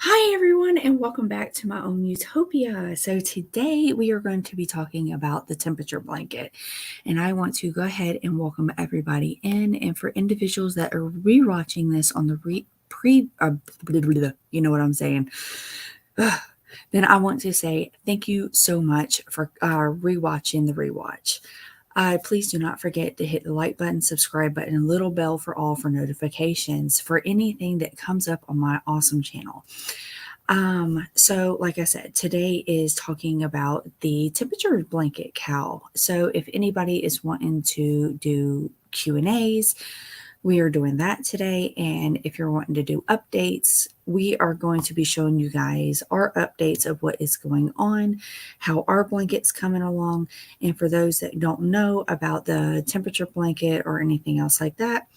Hi everyone and welcome back to my own Utopia. So today we are going to be talking about the temperature blanket, and I want to go ahead and welcome everybody in. And for individuals that are rewatching this on the you know what I'm saying, then I want to say thank you so much for rewatching the rewatch. Please do not forget to hit the like button, subscribe button, and little bell for all for notifications for anything that comes up on my awesome channel. So like I said, today is talking about the temperature blanket cowl. So if anybody is wanting to do Q&As, we are doing that today. And if you're wanting to do updates, we are going to be showing you guys our updates of what is going on, how our blanket's coming along. And for those that don't know about the temperature blanket or anything else like that,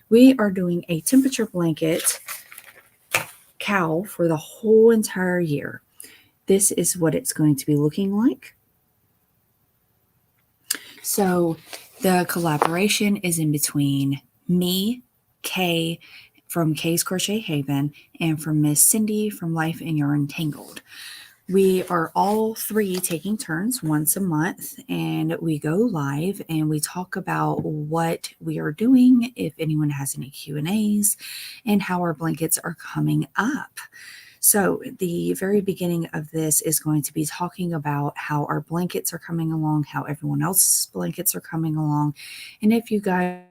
we are doing a temperature blanket cowl for the whole entire year. This is what it's going to be looking like. So the collaboration is in between me, Kay from KaysCrochetHaven, and from Miss Cindy from Life in Yarn Tangled. We are all three taking turns once a month, and we go live and we talk about what we are doing, if anyone has any Q&As, and how our blankets are coming up. So the very beginning of this is going to be talking about how our blankets are coming along, how everyone else's blankets are coming along, and if you guys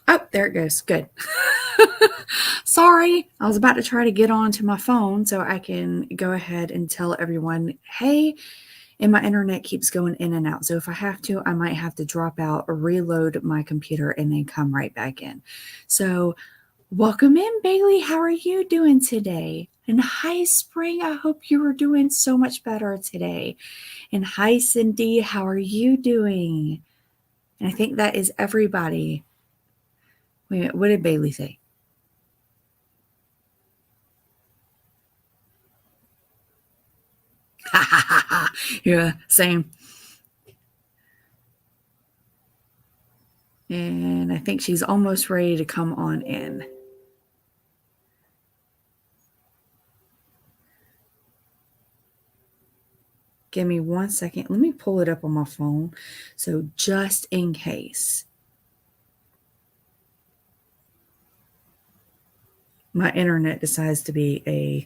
Oh, there it goes. Good. Sorry, I was about to try to get onto my phone so I can go ahead and tell everyone, hey, and my internet keeps going in and out. So if I have to, I might have to drop out or reload my computer and then come right back in. So welcome in, Bailey. How are you doing today? And hi, Spring. I hope you are doing so much better today. And hi, Cindy. How are you doing? And I think that is everybody. Wait a minute, what did Bailey say? Yeah, same. And I think she's almost ready to come on in. Give me 1 second. Let me pull it up on my phone. So just in case my internet decides to be a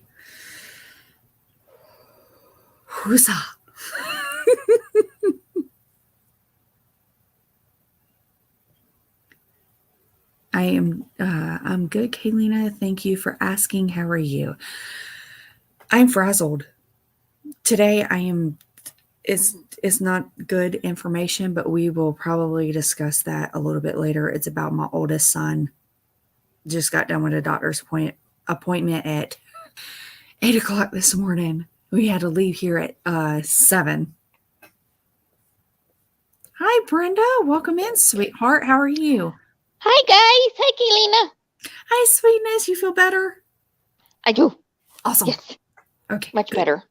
whoosah. I'm good, Kayleena. Thank you for asking. How are you? I'm frazzled. Today I am it's not good information, but we will probably discuss that a little bit later. It's about my oldest son. Just got done with a doctor's appointment at 8 o'clock this morning. We had to leave here at 7. Hi, Brenda. Welcome in, sweetheart. How are you? Hi, guys. Hi, Kayleena. Hi, sweetness. You feel better? I do. Awesome. Yes. Okay. Much good. better.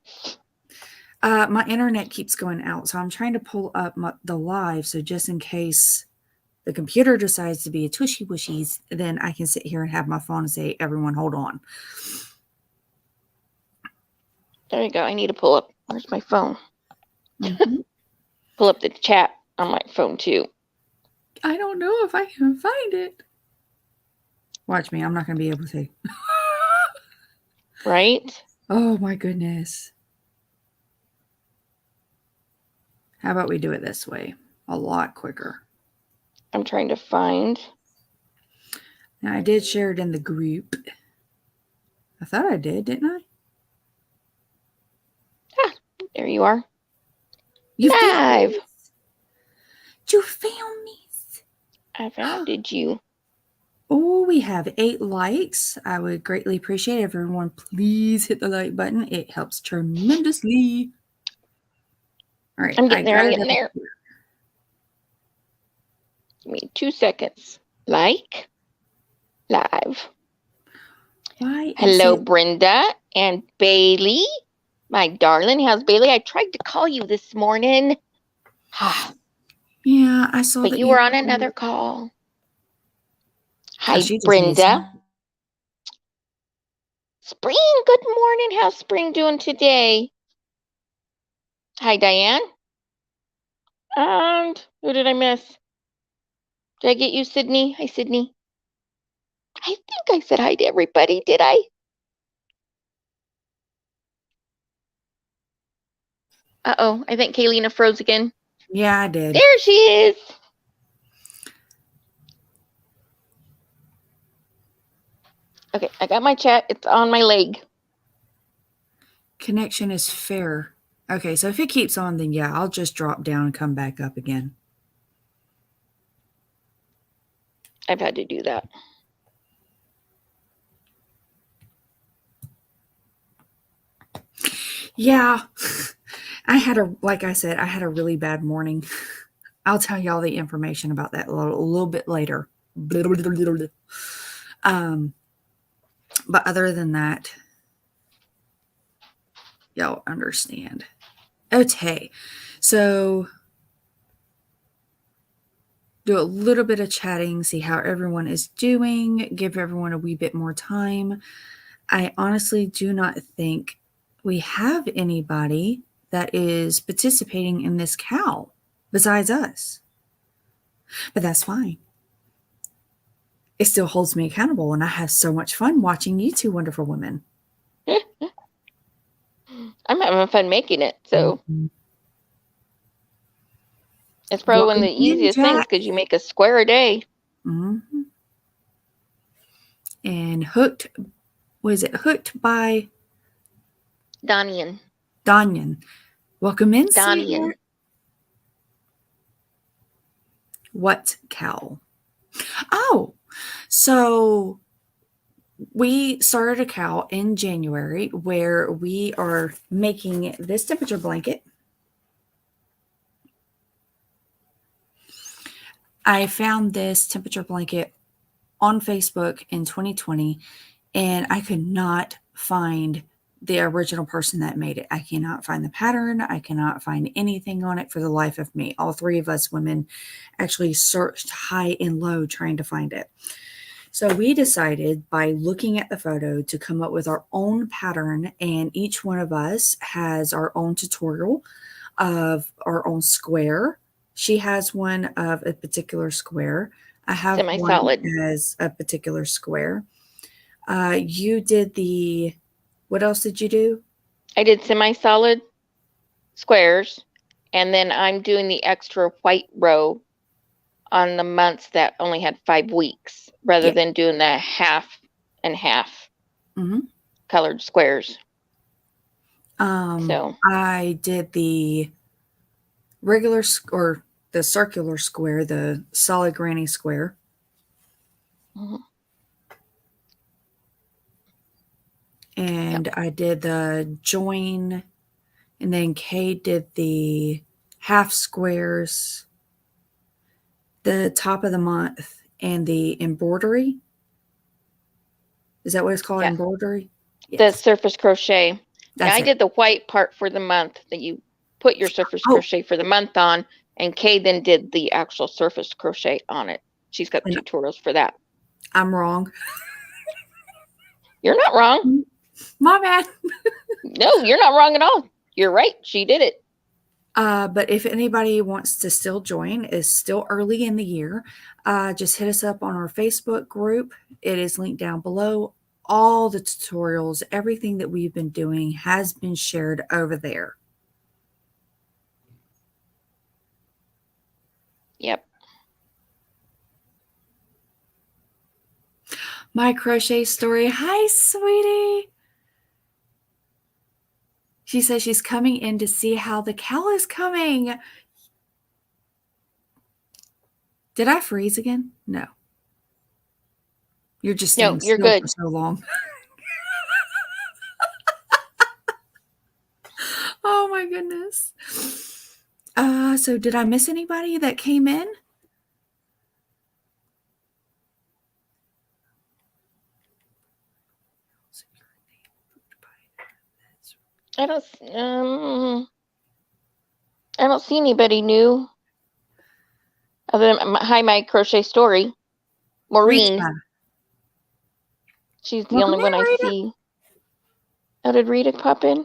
My internet keeps going out, so I'm trying to pull up the live. So just in case the computer decides to be a tushy wishies, then I can sit here and have my phone and say, everyone, hold on. There you go. I need to pull up. Where's my phone? Mm-hmm. Pull up the chat on my phone, too. I don't know if I can find it. Watch me. I'm not going to be able to. Right? Oh, my goodness. How about we do it this way? A lot quicker. I'm trying to find. Now, I did share it in the group. I thought I did, didn't I? Ah, there you are. You Live. found me. You found me. I founded you. Oh, we have 8 likes. I would greatly appreciate it. Everyone, please hit the like button. It helps tremendously. All right, I'm I getting there. got I'm it getting up there. here. Give me 2 seconds. Like, live. Why is Hello, it? Brenda and Bailey. My darling, how's Bailey? I tried to call you this morning. Yeah, I saw But that you you were on another call. Oh, Hi, she just needs Brenda. Spring, good morning. How's Spring doing today? Hi, Diane. And who did I miss? Did I get you, Sydney? Hi, Sydney. I think I said hi to everybody, did I? Uh-oh, I think Kayleena froze again. Yeah, I did. There she is. Okay, I got my chat. It's on my leg. Connection is fair. Okay, so if it keeps on, then yeah, I'll just drop down and come back up again. I've had to do that. Yeah, like I said, I had a really bad morning. I'll tell y'all the information about that a little bit later. But other than that, y'all understand. Okay, so do a little bit of chatting, see how everyone is doing, give everyone a wee bit more time. I honestly do not think we have anybody that is participating in this cow besides us. But that's fine. It still holds me accountable, and I have so much fun watching you two wonderful women. I'm having fun making it, so Mhm. it's probably one of Welcome the in, easiest things Jack. because you make a square a day. Mm-hmm. And hooked, was it hooked by Donian. Danyan? Welcome in, Donian. sweetheart. What cow? Oh, so we started a cow in January where we are making this temperature blanket. I found this temperature blanket on Facebook in 2020, and I could not find the original person that made it. I cannot find the pattern. I cannot find anything on it for the life of me. All 3 of us women actually searched high and low trying to find it. So we decided by looking at the photo to come up with our own pattern, and each one of us has our own tutorial of our own square. She has one of a particular square. I have one Semi-solid. as a particular square. You did what else did you do? I did semi-solid squares, and then I'm doing the extra white row on the months that only had 5 weeks rather Yeah. than doing the half and half Mm-hmm. colored squares. So, I did the regular or the circular square, the solid granny square. mhm. And I did the join, and then Kay did the half squares, the top of the month, and the embroidery. Is that what it's called? Yeah, Embroidery? the Yes, surface crochet. Yeah, that's I it. did the white part for the month that you put your surface Oh, crochet for the month on, and Kay then did the actual surface crochet on it. She's got and tutorials for that. I'm wrong. You're not wrong. My bad. No, you're not wrong at all. You're right. She did it. But if anybody wants to still join, it's still early in the year. Just hit us up on our Facebook group. It is linked down below. All the tutorials, everything that we've been doing has been shared over there. Yep. My crochet story. Hi, sweetie. She says she's coming in to see how the cow is coming. Did I freeze again? No. You're just No, staying you're still for good. so long. Oh my goodness. So did I miss anybody that came in? I don't see anybody new. Other than hi, my crochet story. Maureen. Rita. She's the Welcome only one in, I Rita. see. Oh, did Rita pop in?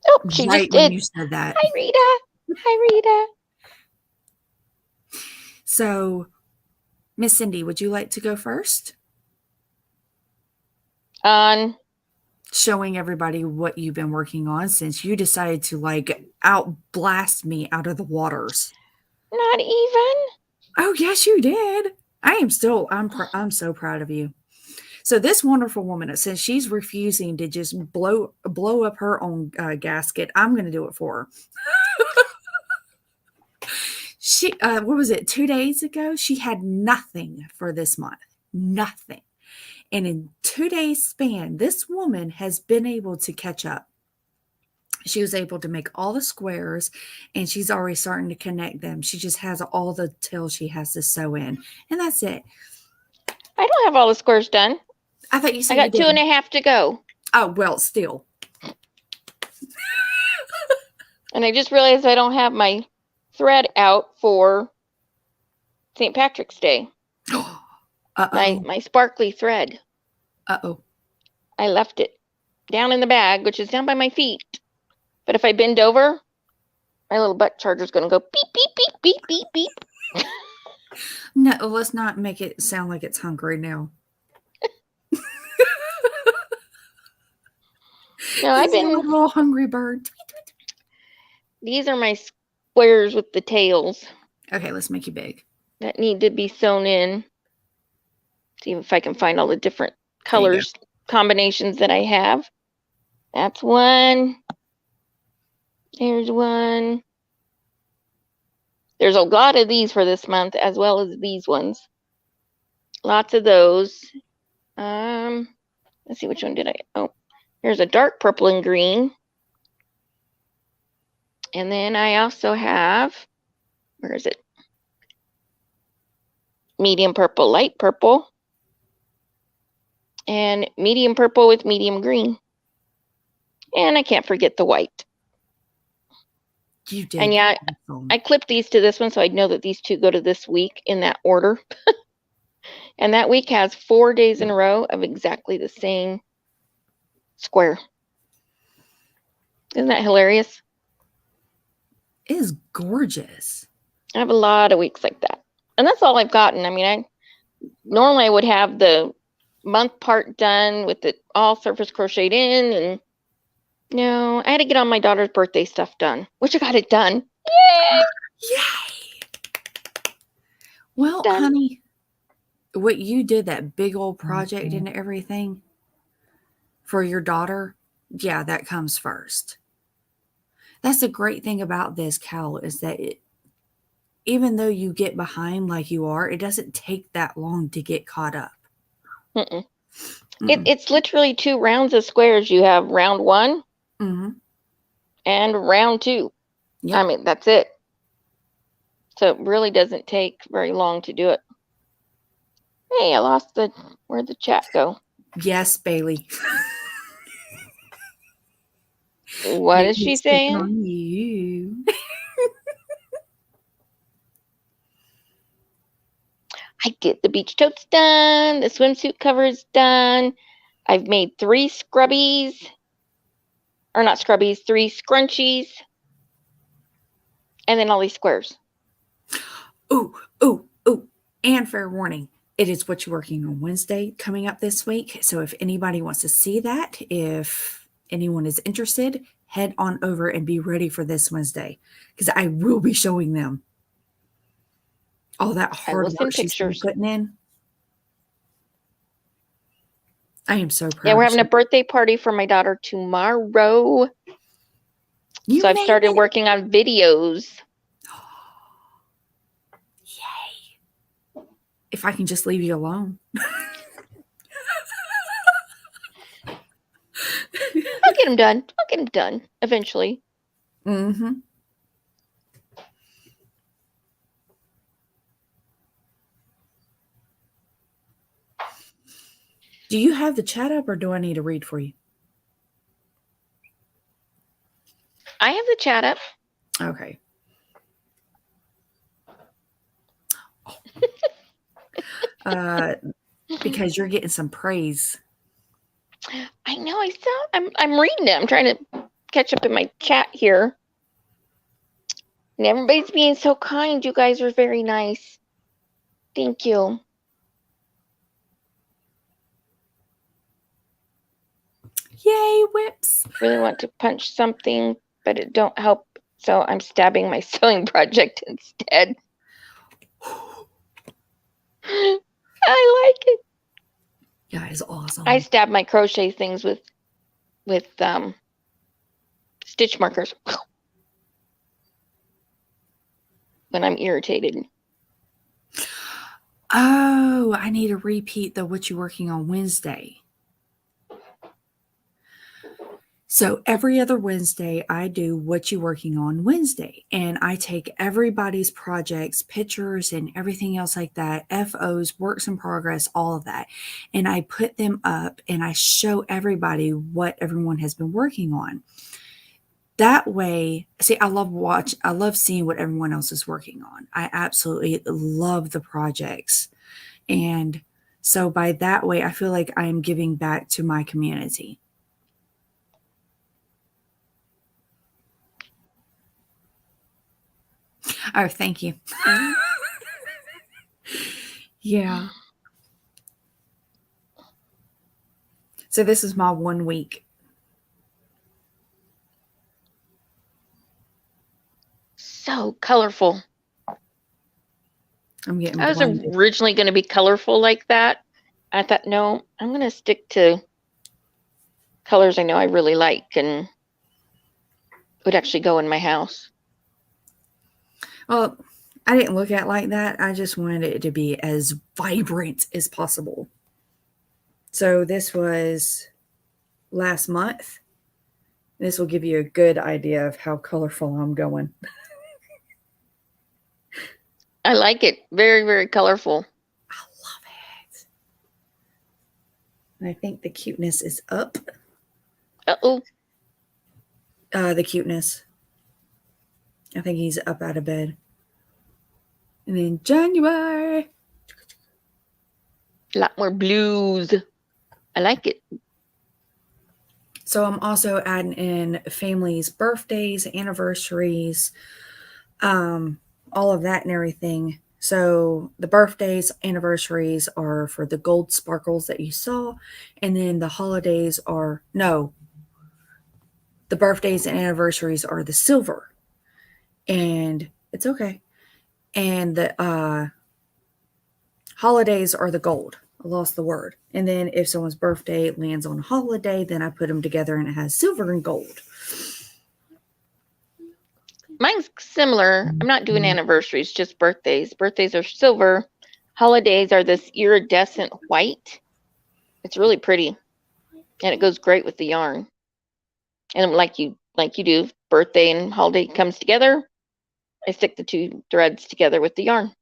Oh, she Right just when did. you said that. Hi, Rita. Hi, Rita. So, Miss Cindy, would you like to go first? On. Showing everybody what you've been working on since you decided to like outblast me out of the waters. Not even. Oh, yes, you did. I'm so proud of you. So this wonderful woman, since she's refusing to just blow up her own gasket, I'm going to do it for her. She, what was it? 2 days ago, she had nothing for this month, nothing. And in 2 days span, this woman has been able to catch up. She was able to make all the squares and she's already starting to connect them. She just has all the tails she has to sew in. And that's it. I don't have all the squares done. I thought you said I got you did. 2.5 to go. Oh, well, still. And I just realized I don't have my thread out for St. Patrick's Day. Uh-oh. My sparkly thread. Uh-oh. I left it down in the bag, which is down by my feet. But if I bend over, my little butt charger's going to go beep, beep, beep, beep, beep, beep. No, let's not make it sound like it's hungry now. No, I've been like a little hungry bird. These are my squares with the tails. Okay, let's make you big. That need to be sewn in. See if I can find all the different colors combinations that I have. That's one. There's one. There's a lot of these for this month, as well as these ones. Lots of those. Let's see, which one did I? Oh, here's a dark purple and green. And then I also have, where is it? Medium purple, light purple. And medium purple with medium green. And I can't forget the white. You did. And yeah, I clipped these to this one so I'd know that these two go to this week in that order. And that week has 4 days in a row of exactly the same square. Isn't that hilarious? It is gorgeous. I have a lot of weeks like that. And that's all I've gotten. I mean, normally I would have the month part done with it all surface crocheted in, and no, I had to get on my daughter's birthday stuff done, which I got it done. Yay! Yay! Well, done. Honey, what you did, that big old project and everything for your daughter, yeah, that comes first. That's the great thing about this, Cal, is that even though you get behind like you are, it doesn't take that long to get caught up. It's literally 2 rounds of squares. You have round 1 and round 2. Yep. I mean, that's it. So it really doesn't take very long to do it. Hey, I lost where'd the chat go? Yes, Bailey. What is she saying? On you. I get the beach totes done. The swimsuit cover is done. I've made 3 scrubbies. Or not scrubbies, 3 scrunchies. And then all these squares. Ooh. And fair warning, it is what you're working on Wednesday coming up this week. So if anybody wants to see that, if anyone is interested, head on over and be ready for this Wednesday, because I will be showing them all that hard work she's been putting in. I am so proud. Yeah, we're having a birthday party for my daughter tomorrow. So I've started working on videos. Yay. If I can just leave you alone. get them done. I'll get them done eventually. Mm-hmm. Do you have the chat up, or do I need to read for you? I have the chat up. Okay. Because you're getting some praise. I know. I'm reading it. I'm trying to catch up in my chat here. And everybody's being so kind. You guys are very nice. Thank you. Yay, whips. Really want to punch something, but it don't help. So I'm stabbing my sewing project instead. I like it. Yeah, it's awesome. I stab my crochet things with stitch markers when I'm irritated. Oh, I need to repeat the what you're working on Wednesday. So every other Wednesday, I do what you working on Wednesday, and I take everybody's projects, pictures, and everything else like that, FOs, works in progress, all of that, and I put them up and I show everybody what everyone has been working on. That way, see, I love seeing what everyone else is working on. I absolutely love the projects, and so by that way, I feel like I am giving back to my community. Oh, thank you. Yeah. So this is my 1 week. So colorful. I'm getting I was blended. originally going to be colorful like that. I thought, no, I'm going to stick to colors I know I really like and would actually go in my house. Well, I didn't look at it like that. I just wanted it to be as vibrant as possible. So this was last month. This will give you a good idea of how colorful I'm going. I like it. Very, very colorful. I love it. And I think the cuteness is up. Uh-oh. The cuteness. I think he's up out of bed. And then January. A lot more blues. I like it. So I'm also adding in families' birthdays, anniversaries, all of that and everything. So the birthdays, anniversaries are for the gold sparkles that you saw. And then the holidays are, no, the birthdays and anniversaries are the silver. And it's okay. And the holidays are the gold. I lost the word. And then if someone's birthday lands on a holiday, then I put them together and it has silver and gold. Mine's similar. I'm not doing anniversaries, just birthdays. Birthdays are silver. Holidays are this iridescent white. It's really pretty. And it goes great with the yarn. And like you do, birthday and holiday comes together. I stick the two threads together with the yarn.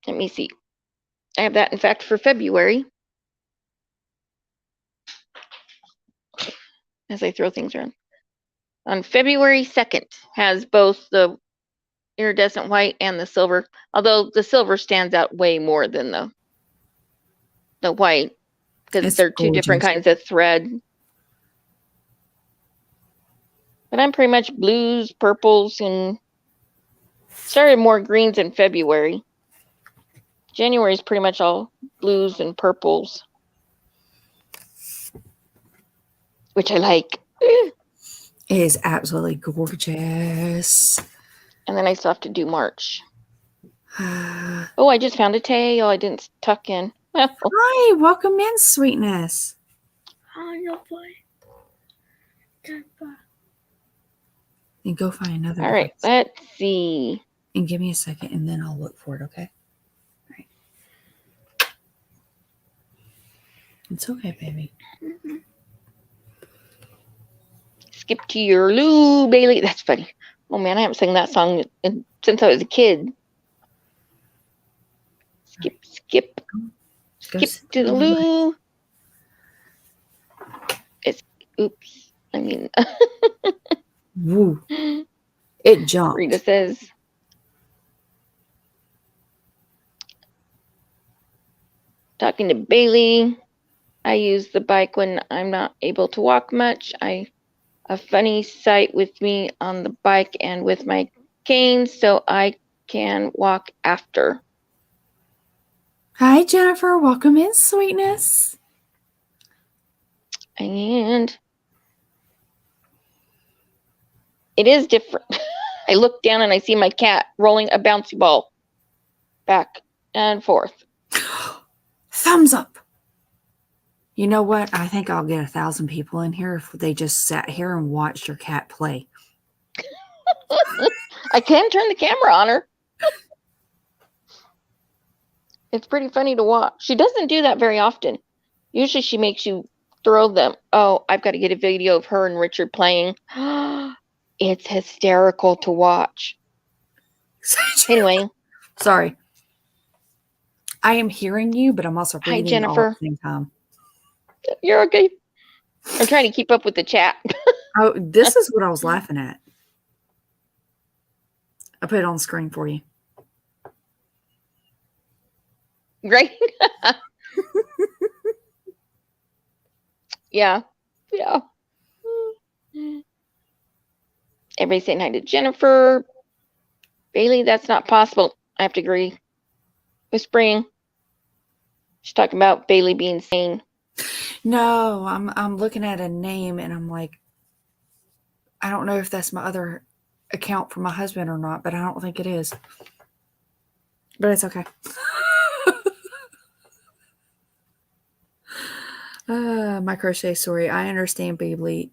Let me see. I have that, in fact, for February. As I throw things around. On February 2nd, has both the iridescent white and the silver, although the silver stands out way more than the white because they're two different kinds of thread. But I'm pretty much blues, purples, and started more greens in February. January is pretty much all blues and purples, which I like. It is absolutely gorgeous. And then I still have to do March. Oh, I just found a tail I didn't tuck in. Hi, welcome in, sweetness. Hi, boy. Goodbye. And go find another. All right, let's see. And give me a second, and then I'll look for it, okay? All right. It's okay, baby. Skip to your loo, Bailey. That's funny. Oh man, I haven't sung that song since I was a kid. Skip, skip, skip to the loo. Oops. I mean, Woo. It jumped. Rita says, talking to Bailey, I use the bike when I'm not able to walk much. A funny sight with me on the bike and with my cane so I can walk after. Hi, Jennifer. Welcome in, sweetness. And it is different. I look down and I see my cat rolling a bouncy ball back and forth. Thumbs up. You know what? I think I'll get 1,000 people in here if they just sat here and watched your cat play. I can turn the camera on her. It's pretty funny to watch. She doesn't do that very often. Usually she makes you throw them. Oh, I've got to get a video of her and Richard playing. It's hysterical to watch. Anyway. Sorry. I am hearing you, but I'm also reading. Hi, Jennifer. All at the same time. You're okay. I'm trying to keep up with the chat. Oh, this is what I was laughing at. I put it on the screen for you. Right? Yeah. Yeah. Everybody saying hi to Jennifer. Bailey, that's not possible. I have to agree. Whispering. She's talking about Bailey being sane. No, I'm looking at a name and I'm like, I don't know if that's my other account for my husband or not, but I don't think it is. But it's okay. My crochet story. I understand, Bailey.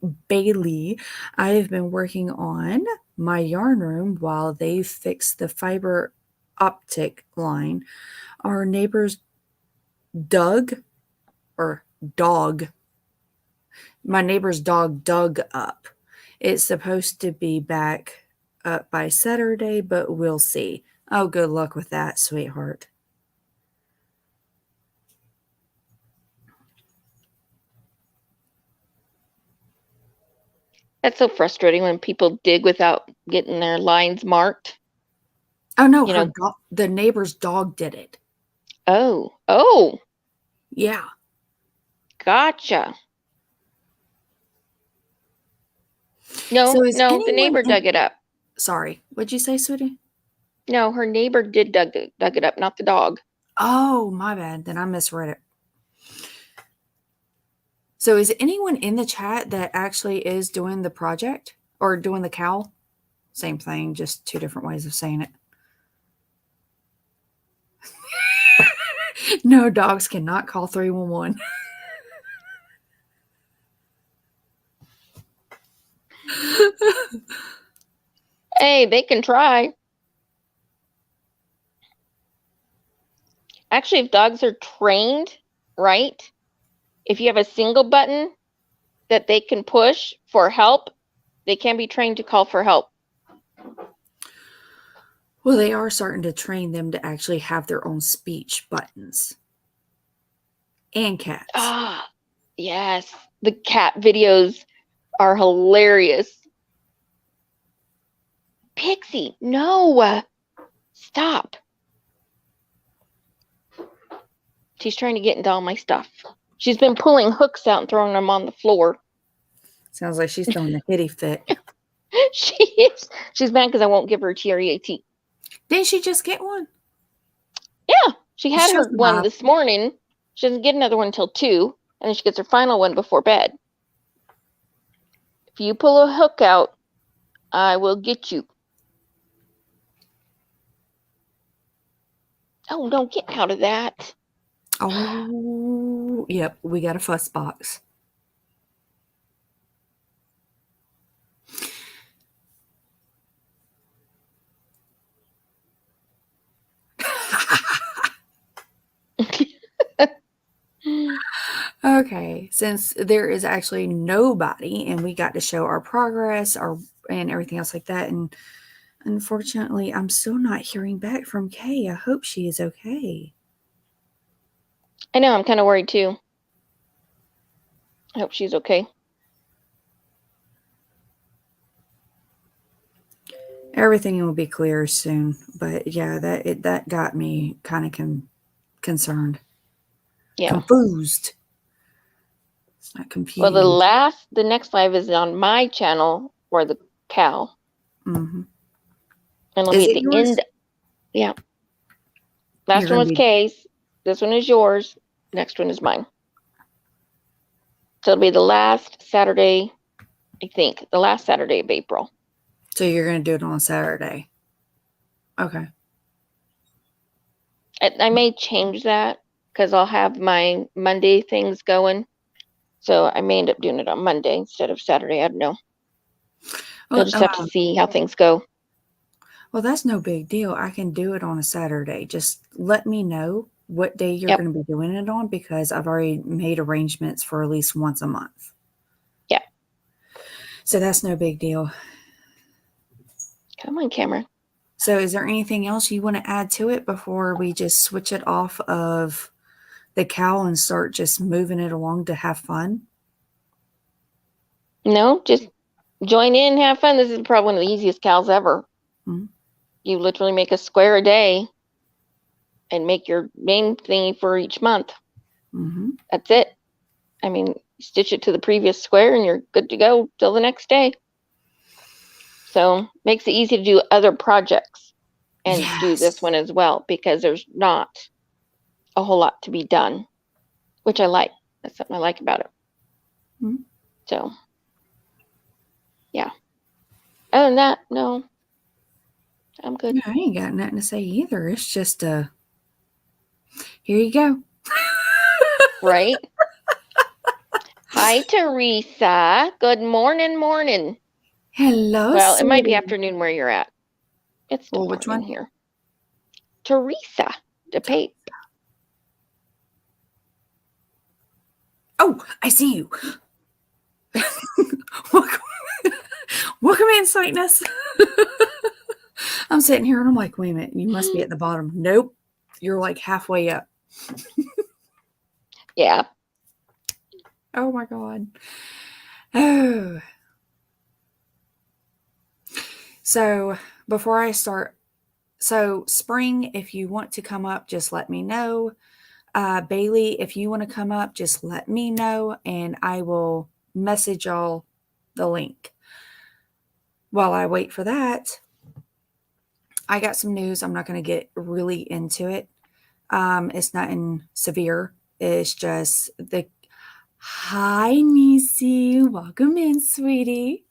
I have been working on my yarn room while they fix the fiber optic line. Our neighbor's dog. My neighbor's dog dug up. It's supposed to be back up by Saturday, but we'll see. Oh, good luck with that, sweetheart. That's so frustrating when people dig without getting their lines marked. Oh, no, the neighbor's dog did it. Oh. Yeah. Gotcha. No, the neighbor dug it up. Sorry, what'd you say, sweetie? No, her neighbor did dug it up, not the dog. Oh, my bad. Then I misread it. So is anyone in the chat that actually is doing the project or doing the cowl? Same thing, just two different ways of saying it. No, dogs cannot call 311. Hey, they can try. Actually, if dogs are trained, right? If you have a single button that they can push for help, they can be trained to call for help. Well, they are starting to train them to actually have their own speech buttons. And cats. Ah, yes. The cat videos are hilarious. Pixie, no. Stop. She's trying to get into all my stuff. She's been pulling hooks out and throwing them on the floor. Sounds like she's throwing a hitty fit. She is. She's mad because I won't give her a TREAT. Didn't she just get one? Yeah, she had her one this morning. She doesn't get another one until 2, and then she gets her final one before bed. If you pull a hook out, I will get you. Oh, no, get out of that. Oh, yep, we got a fuss box. Okay, since there is actually nobody and we got to show our progress and everything else like that, and unfortunately I'm still not hearing back from Kay. I hope she is okay. I know, I'm kind of worried too. I hope she's okay. Everything will be clear soon, but yeah, that got me kind of concerned. Yeah. Confused. It's not confused. Well, the next live is on my channel for the cow. Mm-hmm. And it'll Is be it at the yours? end. Yeah. Last one was Kay's. This one is yours. Next one is mine. So it'll be the last Saturday, I think, the last Saturday of April. So you're going to do it on a Saturday. Okay. I may change that because I'll have my Monday things going. So I may end up doing it on Monday instead of Saturday. I don't know. I'll just have to see how things go. Well, that's no big deal. I can do it on a Saturday. Just let me know what day you're going to be doing it on, because I've already made arrangements for at least once a month. Yeah. So that's no big deal. Come on, camera. So is there anything else you want to add to it before we just switch it off of the cow and start just moving it along to have fun? No, just join in, have fun. This is probably one of the easiest cows ever. Mm-hmm. You literally make a square a day and make your main thingy for each month. Mm-hmm. That's it. I mean, stitch it to the previous square and you're good to go till the next day. So makes it easy to do other projects and do this one as well, because there's not a whole lot to be done, which I like. That's something I like about it. Mm-hmm. So, yeah. Other than that, no, I'm good. Yeah, I ain't got nothing to say either. It's just here you go. Right? Hi, Teresa. Good morning. Hello. Well, it might be afternoon where you're at. It's still which morning one? here. Teresa DePape. Oh, I see you. Welcome in, Sweetness. I'm sitting here and I'm like, wait a minute, you must be at the bottom. Nope, you're like halfway up. Yeah. Oh my God. Oh. So before I start, Spring, if you want to come up, just let me know. Bailey, if you want to come up, just let me know and I will message y'all the link. While I wait for that, I got some news. I'm not going to get really into it. It's nothing severe. It's just hi, Nisi. Welcome in, sweetie.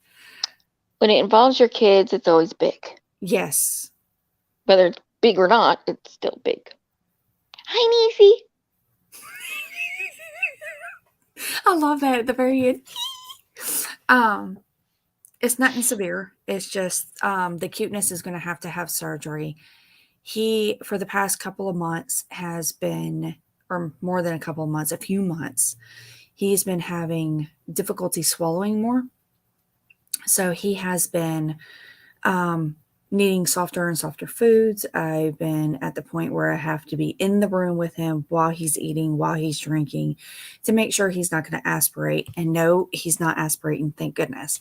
When it involves your kids, it's always big. Yes. Whether it's big or not, it's still big. Hi, Nisi. I love that at the very end. It's nothing severe. It's just the cuteness is going to have surgery. He, for the past couple of months, has been, or more than a couple of months, a few months, he's been having difficulty swallowing more. So he has been needing softer and softer foods. I've been at the point where I have to be in the room with him while he's eating, while he's drinking, to make sure he's not going to aspirate. And no, he's not aspirating, thank goodness.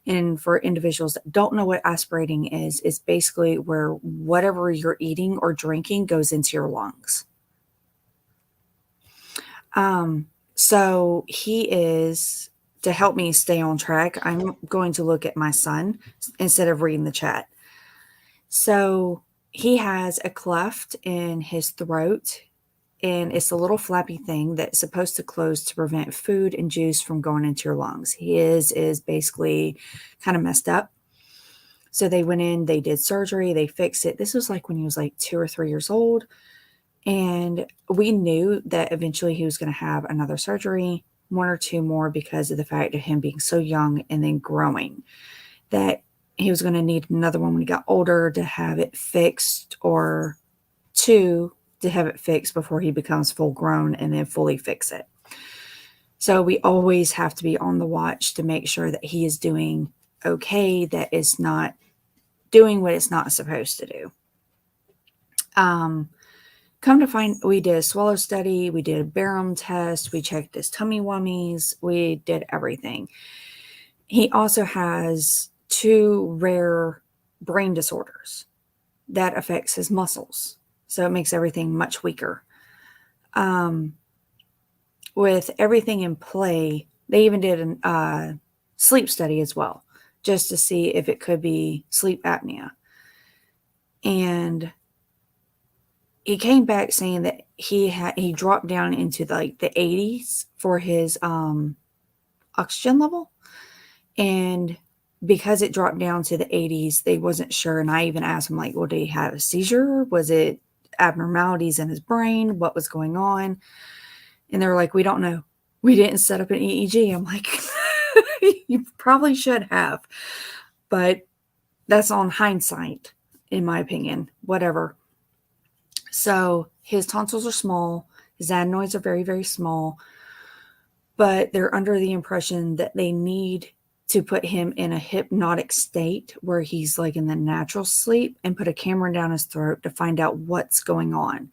And for individuals that don't know what aspirating is, it's basically where whatever you're eating or drinking goes into your lungs. So he is, to help me stay on track, I'm going to look at my son instead of reading the chat. So he has a cleft in his throat, and it's a little flappy thing that's supposed to close to prevent food and juice from going into your lungs. His is basically kind of messed up. So they went in, they did surgery, they fixed it. This was like when he was like 2 or 3 years old. And we knew that eventually he was going to have another surgery, 1 or 2 more, because of the fact of him being so young and then growing, that he was going to need another one when he got older to have it fixed, or 2 to have it fixed before he becomes full grown and then fully fix it. So we always have to be on the watch to make sure that he is doing okay, that it's not doing what it's not supposed to do. Come to find, we did a swallow study, we did a barum test, we checked his tummy wummies, we did everything. He also has 2 rare brain disorders that affects his muscles. So it makes everything much weaker. With everything in play, they even did a sleep study as well, just to see if it could be sleep apnea. And he came back saying that he dropped down into the 80s for his oxygen level, and because it dropped down to the 80s, they wasn't sure. And I even asked him, like, well, did he have a seizure? Was it abnormalities in his brain? What was going on? And they were like, we don't know. We didn't set up an EEG. I'm like, you probably should have, but that's on hindsight, in my opinion. Whatever. So his tonsils are small. His adenoids are very, very small. But they're under the impression that they need to put him in a hypnotic state where he's like in the natural sleep and put a camera down his throat to find out what's going on.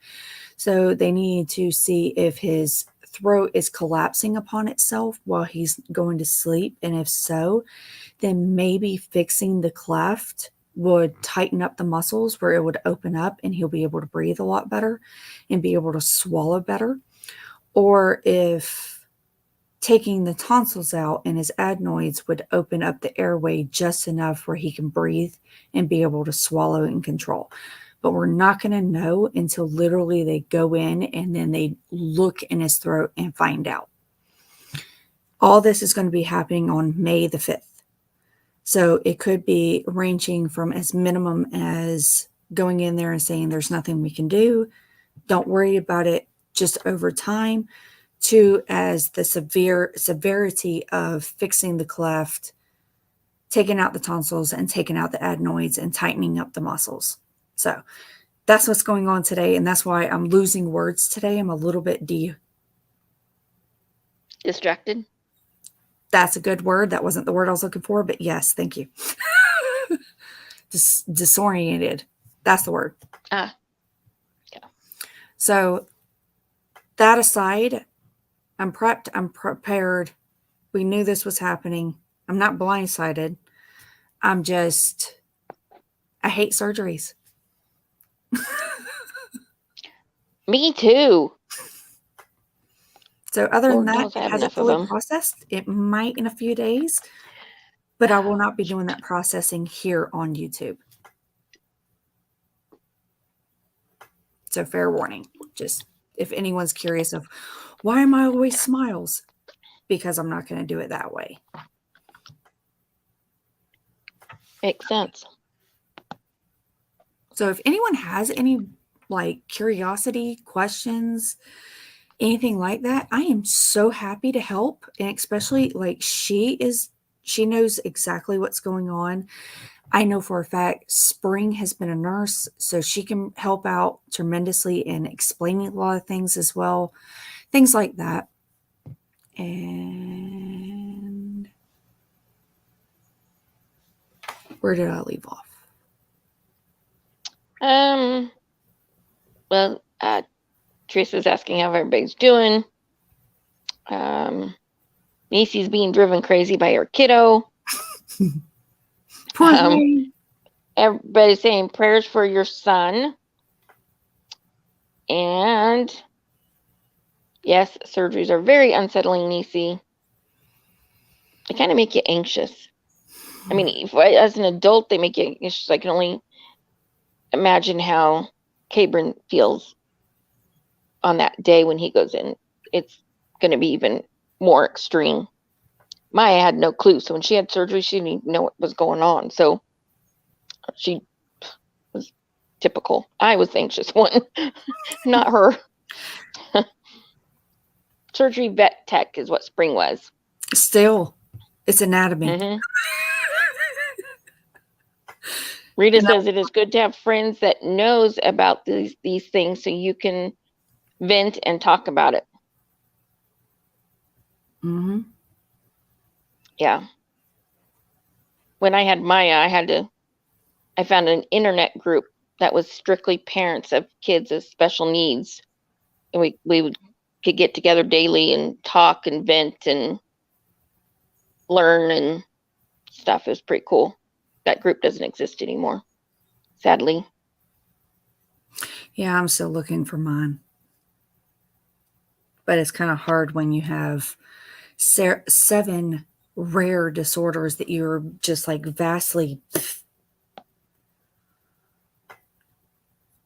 So they need to see if his throat is collapsing upon itself while he's going to sleep. And if so, then maybe fixing the cleft would tighten up the muscles where it would open up and he'll be able to breathe a lot better and be able to swallow better. Or if taking the tonsils out and his adenoids would open up the airway just enough where he can breathe and be able to swallow and control. But we're not going to know until literally they go in and then they look in his throat and find out. All this is going to be happening on May the 5th. So it could be ranging from as minimum as going in there and saying there's nothing we can do, don't worry about it, just over time, to as the severity of fixing the cleft, taking out the tonsils and taking out the adenoids and tightening up the muscles. So that's what's going on today. And that's why I'm losing words today. I'm a little bit distracted. That's a good word. That wasn't the word I was looking for, but yes, thank you. Disoriented. That's the word. Yeah. So that aside, I'm prepped. I'm prepared. We knew this was happening. I'm not blindsided. I hate surgeries. Me too. So other Lord than knows that, I it have hasn't enough of fully them. processed. It might in a few days, but I will not be doing that processing here on YouTube. So fair warning. Just if anyone's curious of why am I always smiles? Because I'm not going to do it that way. Makes sense. So if anyone has any curiosity, questions, anything like that, I am so happy to help. And especially she knows exactly what's going on. I know for a fact Spring has been a nurse, so she can help out tremendously in explaining a lot of things as well. Things like that. And where did I leave off? Well, Teresa's asking how everybody's doing. Macy's being driven crazy by her kiddo. Poor thing. Everybody's saying prayers for your son. And yes, surgeries are very unsettling, Nisi. They kind of make you anxious. I mean, as an adult, they make you anxious. I can only imagine how Cabrin feels on that day when he goes in. It's going to be even more extreme. Maya had no clue. So when she had surgery, she didn't even know what was going on. So she was typical. I was the anxious one, not her. Surgery vet tech is what Spring was. Still, it's anatomy. Mm-hmm. Rita says it is good to have friends that knows about these things so you can vent and talk about it. Mm-hmm. Yeah. When I had Maya, I found an internet group that was strictly parents of kids with special needs. And could get together daily and talk and vent and learn and stuff. It was pretty cool. That group doesn't exist anymore, sadly. Yeah, I'm still looking for mine. But it's kind of hard when you have 7 rare disorders that you're just like vastly.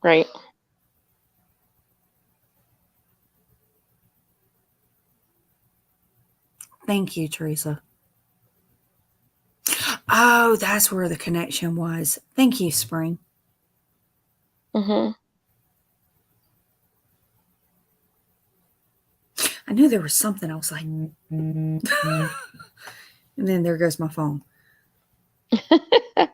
Right. Thank you, Teresa. Oh, that's where the connection was. Thank you, Spring. Mm-hmm. I knew there was something else I knew. And then there goes my phone. I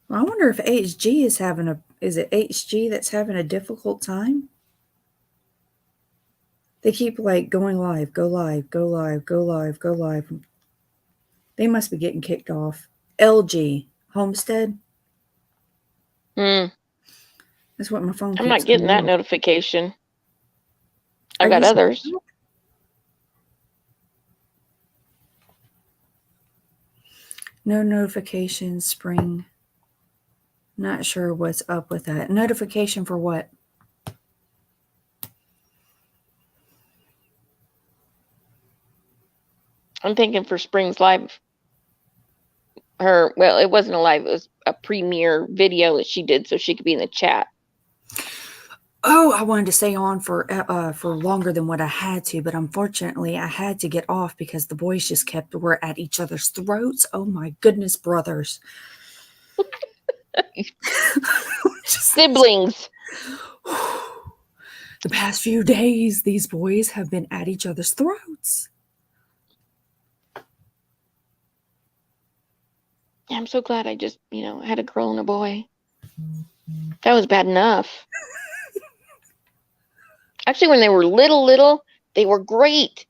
wonder if HG is it HG that's having a difficult time? They keep like going live, go live, go live, go live, go live. They must be getting kicked off. LG, Homestead. Mm. That's what my phone I'm keeps not getting coming that up. notification. Are I've got you others. No notifications, Spring. Not sure what's up with that. Notification for what? I'm thinking for Spring's live. Well, it wasn't a live. It was a premiere video that she did so she could be in the chat. Oh, I wanted to stay on for longer than what I had to, but unfortunately I had to get off because the boys just were at each other's throats. Oh my goodness, brothers. Siblings. The past few days, these boys have been at each other's throats. I'm so glad I just, had a girl and a boy. That was bad enough. Actually, when they were little, they were great.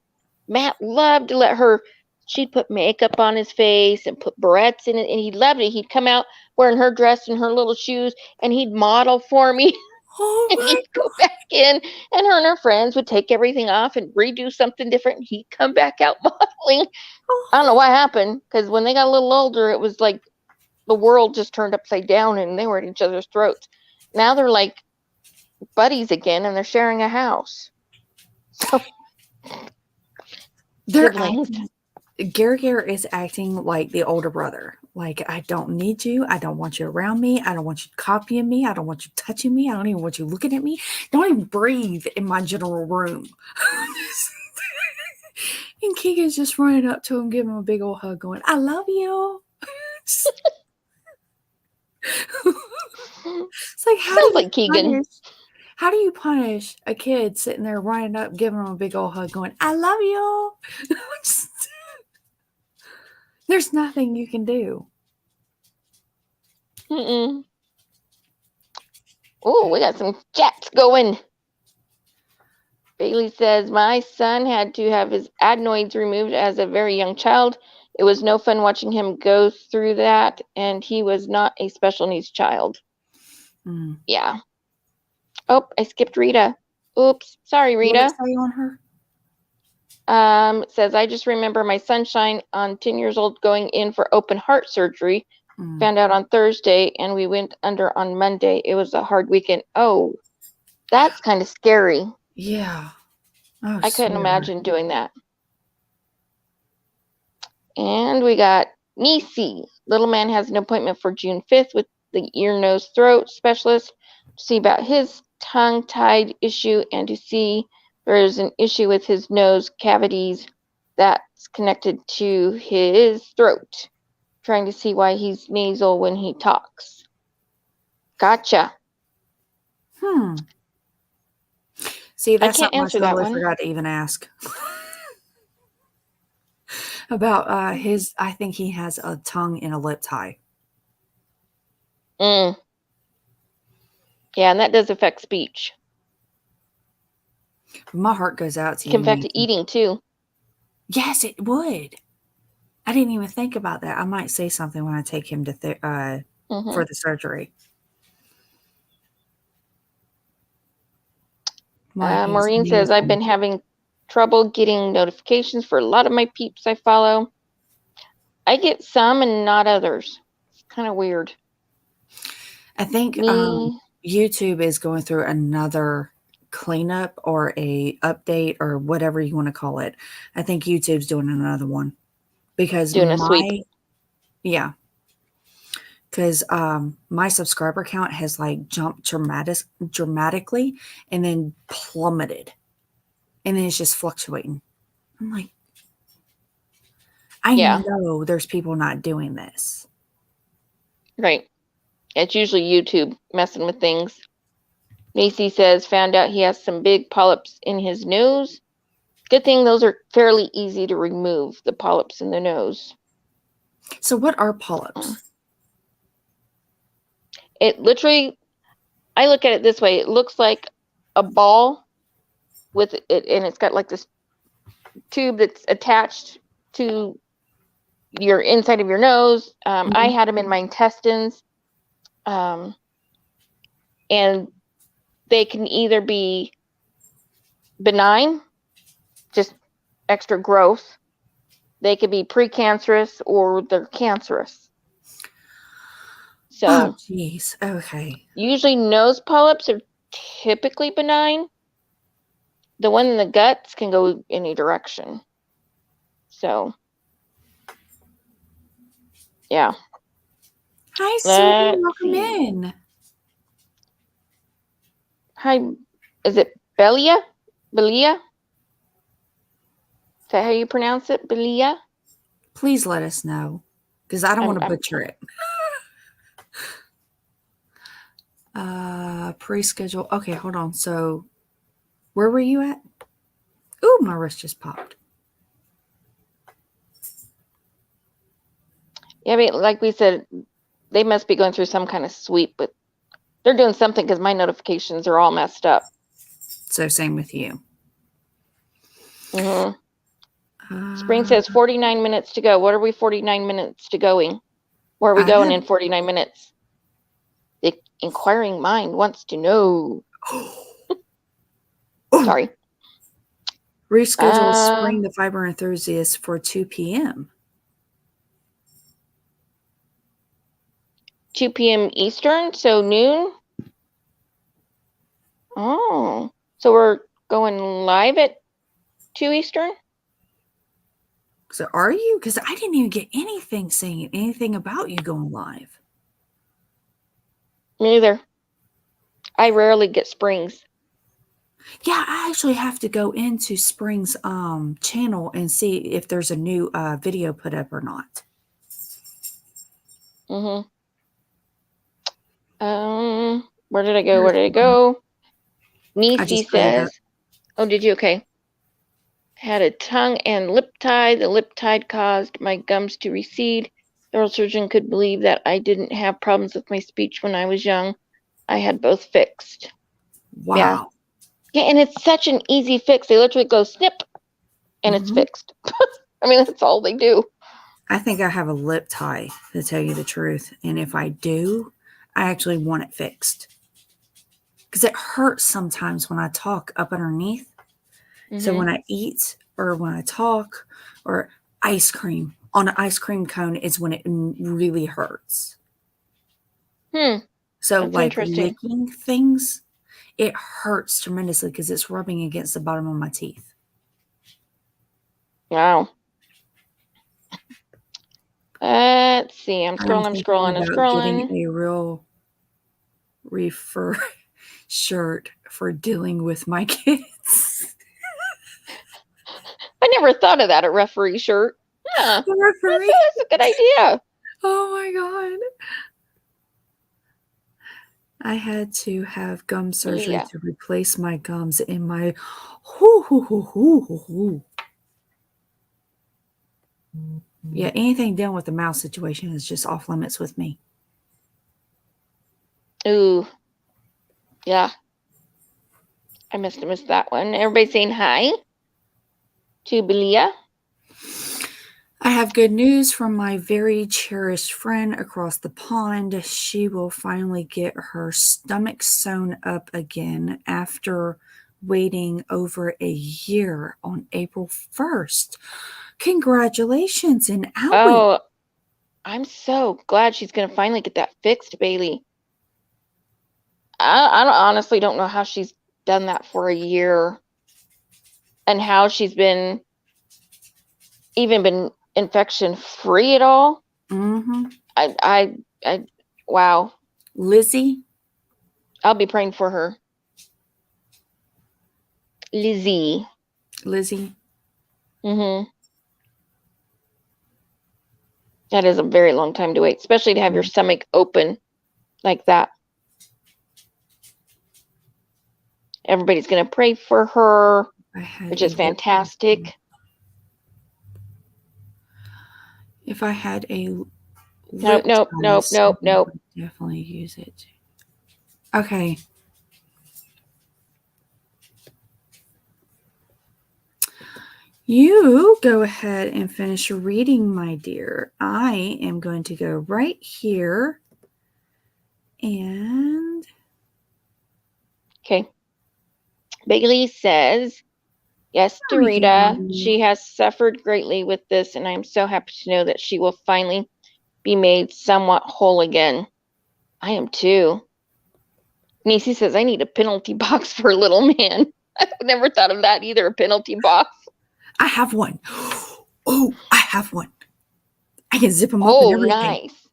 Matt loved to let her, she'd put makeup on his face and put barrettes in it, and he loved it. He'd come out wearing her dress and her little shoes, and he'd model for me. Oh And my he'd go back in, and her and her friends would take everything off and redo something different, and he'd come back out modeling. I don't know what happened, because when they got a little older, it was like the world just turned upside down, and they were at each other's throats. Now they're like buddies again, and they're sharing a house. So siblings. Gary is acting like the older brother. Like, I don't need you. I don't want you around me. I don't want you copying me. I don't want you touching me. I don't even want you looking at me. Don't even breathe in my general room. And Keegan's just running up to him, giving him a big old hug, going, I love you. It's like, Sounds like Keegan. How do you punish a kid sitting there running up, giving him a big old hug, going, I love you? There's nothing you can do. Oh, we got some chats going. Bailey says, my son had to have his adenoids removed as a very young child. It was no fun watching him go through that, and he was not a special needs child. Yeah. Oh, I skipped Rita. Oops. Sorry, Rita. What did it say on her? It says, I just remember my sunshine on 10 years old going in for open heart surgery. Found out on Thursday, and we went under on Monday. It was a hard weekend. Oh, that's kind of scary. Yeah. Oh, I couldn't imagine doing that. And we got Nisi. Little man has an appointment for June 5th with the ear, nose, throat specialist to see about his tongue-tied issue and to see there is an issue with his nose cavities that's connected to his throat. Trying to see why he's nasal when he talks. Gotcha. See, that's I can't answer that one. Forgot to even ask. About I think he has a tongue and a lip tie. Yeah, and that does affect speech. My heart goes out to Come you, back to Nikki. eating too. Yes, it would. I didn't even think about that. I might say something when I take him to for the surgery. Maureen says, I've been having trouble getting notifications for a lot of my peeps I follow. I get some and not others. It's kind of weird. I think YouTube is going through another cleanup or a update or whatever you want to call it. I think YouTube's doing another one because doing a sweep. Yeah. Because my subscriber count has like jumped dramatically and then plummeted. And then it's just fluctuating. I'm like, I know there's people not doing this. Right. It's usually YouTube messing with things. Macy says, found out he has some big polyps in his nose. Good thing those are fairly easy to remove, the polyps in the nose. So what are polyps? It literally, I look at it this way. It looks like a ball with it, and it's got like this tube that's attached to your inside of your nose. I had them in my intestines. And they can either be benign, just extra growth. They could be precancerous or they're cancerous. So, oh, jeez. Okay. Usually nose polyps are typically benign. The one in the guts can go any direction. So, yeah. Hi, Sue. Welcome in. Hi. Is it Belia? Belia? Is that how you pronounce it? Belia? Please let us know, because I don't want to butcher it. Pre-schedule. Okay, hold on. So, where were you at? Ooh, my wrist just popped. Yeah, I mean, like we said, they must be going through some kind of sweep, but they're doing something because my notifications are all messed up. So, same with you. Spring says 49 minutes to go. What are we 49 minutes to going? Where are we going in 49 minutes? The inquiring mind wants to know. Sorry. Reschedule Spring the Fiber Enthusiast for 2 p.m. 2 p.m. Eastern, so noon. Oh, so we're going live at 2 Eastern? So are you? Because I didn't even get anything saying anything about you going live. Me neither. I rarely get Spring's. Yeah, I actually have to go into Spring's channel and see if there's a new video put up or not. Where did I go? Where did I go? Nisi says, oh, did you? Okay. Had a tongue and lip tie. The lip tie caused my gums to recede. The oral surgeon could believe that I didn't have problems with my speech when I was young. I had both fixed. Wow. Yeah, and it's such an easy fix. They literally go snip, and it's fixed. I mean, that's all they do. I think I have a lip tie, to tell you the truth. And if I do, I actually want it fixed. Because it hurts sometimes when I talk up underneath. So when I eat or when I talk or ice cream on an ice cream cone is when it really hurts. So that's like licking things, it hurts tremendously because it's rubbing against the bottom of my teeth. Wow. Let's see. I'm scrolling. Getting a real reefer shirt for dealing with my kids. I never thought of that, a referee shirt. Yeah, referee. That's a good idea. Oh my God. I had to have gum surgery to replace my gums in my Yeah, anything dealing with the mouth situation is just off limits with me. Ooh. Yeah. I must have missed that one. Everybody saying hi to Belia. I have good news from my very cherished friend across the pond. She will finally get her stomach sewn up again after waiting over a year on April 1st. Congratulations, and owie. Oh, I'm so glad she's going to finally get that fixed, Bailey. I honestly don't know how she's done that for a year and how she's been infection free at all. Mm-hmm. I wow. Lizzie? I'll be praying for her. Lizzie. Mm-hmm. That is a very long time to wait, especially to have your stomach open like that. Everybody's going to pray for her, which is fantastic. If I had a Nope. definitely use it. Okay. You go ahead and finish reading, my dear. I am going to go right here and... Okay. Bailey says, yes, Dorita, she has suffered greatly with this, and I'm so happy to know that she will finally be made somewhat whole again. I am too. Nisi says, I need a penalty box for a little man. I've never thought of that either, a penalty box. I have one. Oh, I have one. I can zip them up and everything. Oh, nice.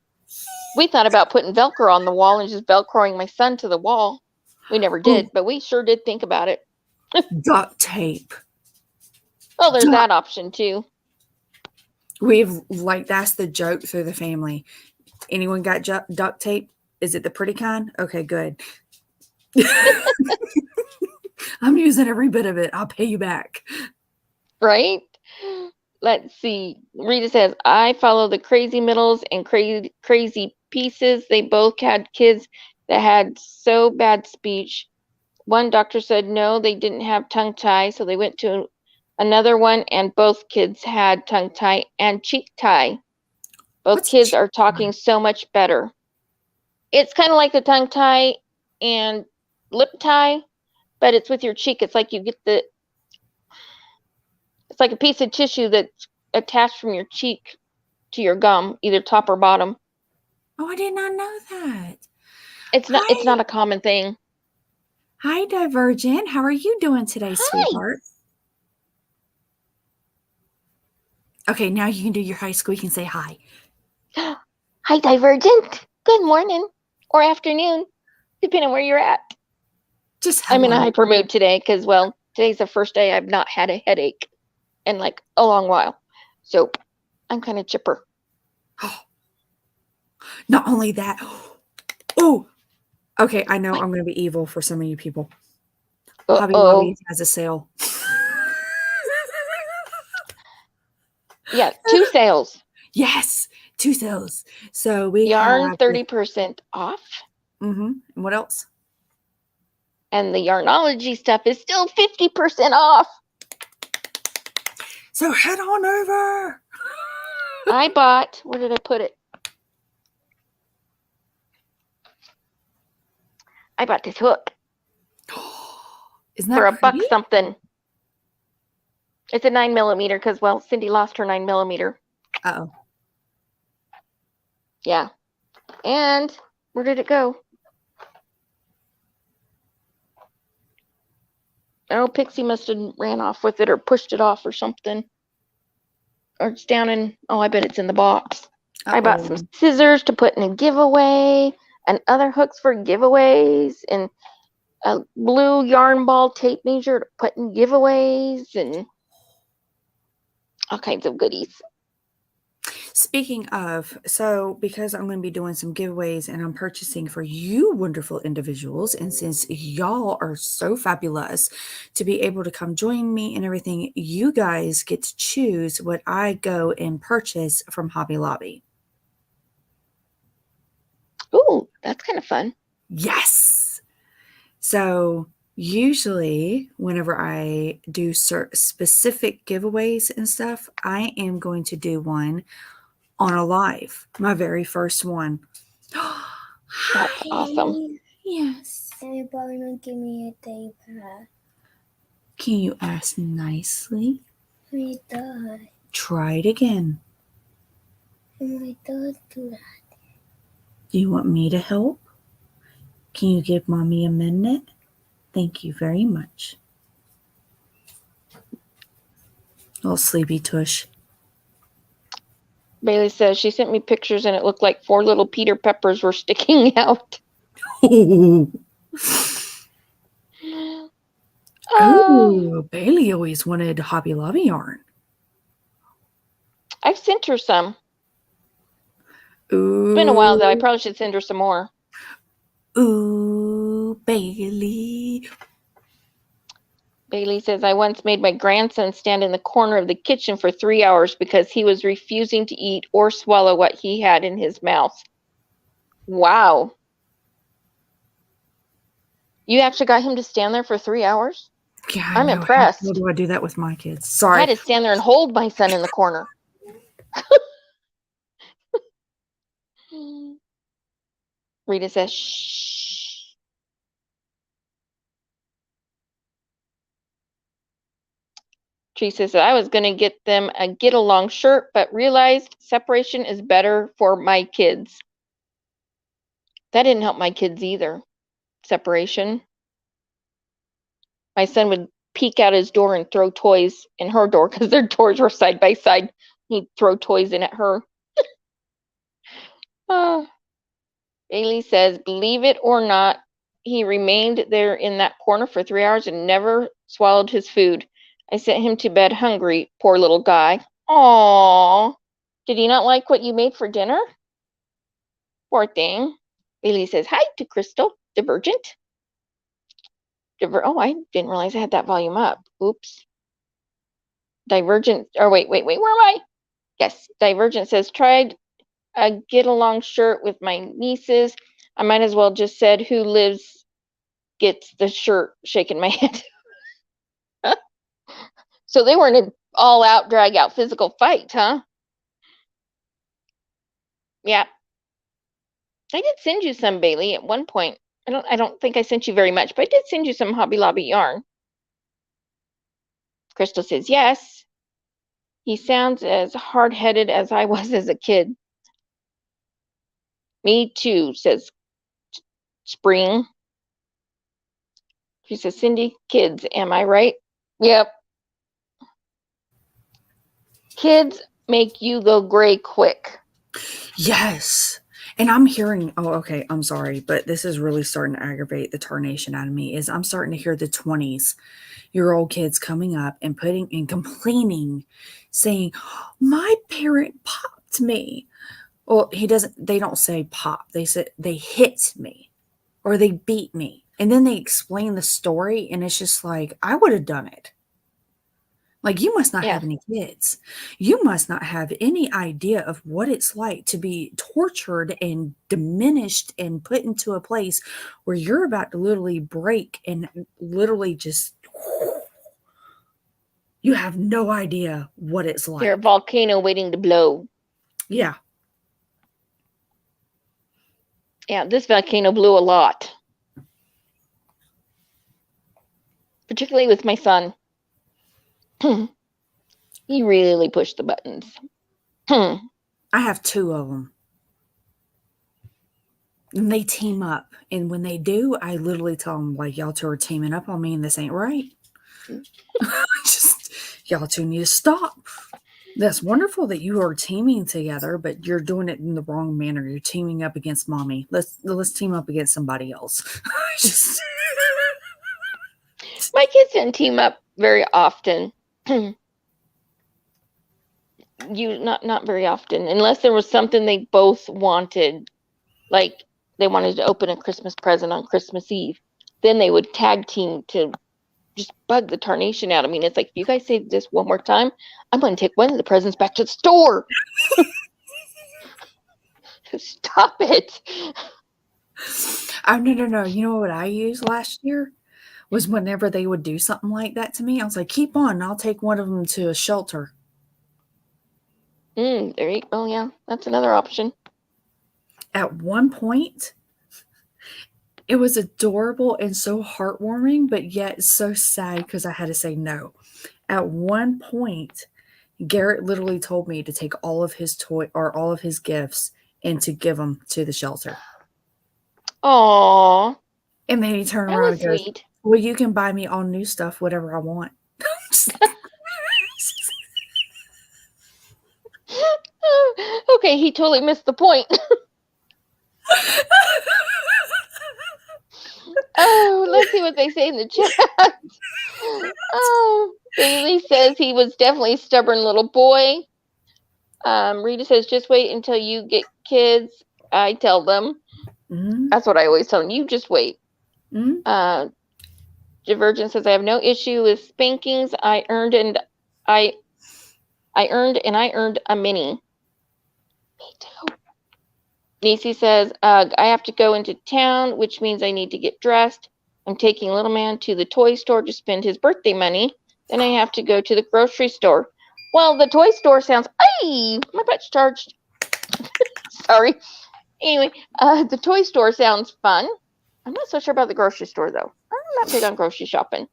We thought about putting Velcro on the wall and just Velcroing my son to the wall. We never did, but we sure did think about it. Duct tape. Oh, there's that option too. That's the joke through the family. Anyone got duct tape? Is it the pretty kind? Okay, good. I'm using every bit of it. I'll pay you back. Right? Let's see. Rita says, I follow the Crazy Middles and Crazy Pieces. They both had kids that had so bad speech. One doctor said no, they didn't have tongue tie, so they went to another one, and both kids had tongue tie and cheek tie. Both kids are talking so much better. It's kind of like the tongue tie and lip tie, but it's with your cheek. It's like you get it's like a piece of tissue that's attached from your cheek to your gum, either top or bottom. Oh, I did not know that. It's not a common thing. Hi, Divergent. How are you doing today, sweetheart? Okay, now you can do your high squeak and say hi. Hi, Divergent. Good morning or afternoon, depending on where you're at. I'm in a hyper mood today because, well, today's the first day I've not had a headache in like a long while. So I'm kind of chipper. Not only that. Oh, okay. I know I'm going to be evil for some of you people. Hobby Lobby has a sale. Yeah, 2 sales. Yes, 2 sales. So we yarn 30% off. Mm-hmm. And what else? And the Yarnology stuff is still 50% off. So head on over. I bought, where did I put it? I bought this hook. Isn't that for pretty? $1 something. It's a 9mm because, well, Cindy lost her 9mm. Uh-oh. Yeah. And where did it go? Oh, Pixie must have ran off with it or pushed it off or something. Or it's down in, I bet it's in the box. I bought some scissors to put in a giveaway and other hooks for giveaways and a blue yarn ball tape measure to put in giveaways and all kinds of goodies. Speaking of, so because I'm going to be doing some giveaways and I'm purchasing for you wonderful individuals, and since y'all are so fabulous to be able to come join me and everything, you guys get to choose what I go and purchase from Hobby Lobby. Ooh, that's kind of fun. Yes. So Usually, whenever I do specific giveaways and stuff, I am going to do one on a live, my very first one. That's awesome. Yes. And you're probably going to give me a day pass. Can you ask nicely? My dad. Try it again. My dad do that. Do you want me to help? Can you give Mommy a minute? Thank you very much. Little sleepy tush. Bailey says she sent me pictures and it looked like 4 little Peter Peppers were sticking out. Oh, Bailey always wanted Hobby Lobby yarn. I've sent her some. Ooh. It's been a while though. I probably should send her some more. Ooh, Bailey. Bailey says, I once made my grandson stand in the corner of the kitchen for 3 hours because he was refusing to eat or swallow what he had in his mouth. Wow. You actually got him to stand there for 3 hours? Yeah, I'm impressed. How do I do that with my kids? Sorry. I had to stand there and hold my son in the corner. Rita says, shh. Tree says, I was going to get them a get-along shirt, but realized separation is better for my kids. That didn't help my kids either. Separation. My son would peek out his door and throw toys in her door because their doors were side by side. He'd throw toys in at her. Bailey says, believe it or not, he remained there in that corner for 3 hours and never swallowed his food. I sent him to bed hungry, poor little guy. Aww. Did he not like what you made for dinner? Poor thing. Bailey says, hi to Crystal, Divergent. Oh, I didn't realize I had that volume up. Oops. Divergent, or wait, where am I? Yes, Divergent says, tried a get-along shirt with my nieces. I might as well just said, who lives gets the shirt, shaking my head. So they weren't an all-out, drag-out physical fight, huh? Yeah. I did send you some, Bailey, at one point. I don't think I sent you very much, but I did send you some Hobby Lobby yarn. Crystal says, yes. He sounds as hard-headed as I was as a kid. Me too, says Spring. She says, Cindy, kids, am I right? Yep. Kids make you go gray quick. Yes. And I'm hearing, oh, okay, I'm sorry, but this is really starting to aggravate the tarnation out of me, is I'm starting to hear the 20-year-old kids coming up and putting and complaining, saying, my parent popped me. Well, they don't say pop. They said they hit me or they beat me. And then they explain the story and it's just like, I would have done it. Like, you must not have any kids. You must not have any idea of what it's like to be tortured and diminished and put into a place where you're about to literally break and literally just, you have no idea what it's like. You're a volcano waiting to blow. Yeah. Yeah, this volcano blew a lot. Particularly with my son. He really pushed the buttons. I have 2 of them. And they team up. And when they do, I literally tell them, like, y'all 2 are teaming up on me and this ain't right. Just, y'all 2 need to stop. That's wonderful that you are teaming together, but you're doing it in the wrong manner. You're teaming up against mommy. Let's team up against somebody else. My kids didn't team up very often. Not very often, unless there was something they both wanted, like they wanted to open a Christmas present on Christmas Eve. Then they would tag team to just bug the tarnation out of me. And it's like, if you guys say this one more time, I'm going to take one of the presents back to the store. Stop it. Oh, no. You know what I used last year? was whenever they would do something like that to me, I was like, keep on. I'll take one of them to a shelter. There you go. Yeah, that's another option. At one point, it was adorable and so heartwarming, but yet so sad because I had to say no. At one point, Garrett literally told me to take all of his all of his gifts and to give them to the shelter. Aww. And then he turned That around was and goes, sweet. well, you can buy me all new stuff, whatever I want. Okay, he totally missed the point. Oh, let's see what they say in the chat. Oh, Bailey says he was definitely a stubborn little boy. Rita says, just wait until you get kids. I tell them. Mm-hmm. That's what I always tell them. You just wait. Mm-hmm. Divergent says, I have no issue with spankings. I earned a mini. Me too. Nisi says, I have to go into town, which means I need to get dressed. I'm taking little man to the toy store to spend his birthday money. Then I have to go to the grocery store. Well, the toy store sounds... Ay, my butt's charged. Sorry. Anyway, the toy store sounds fun. I'm not so sure about the grocery store, though. I'm not big on grocery shopping.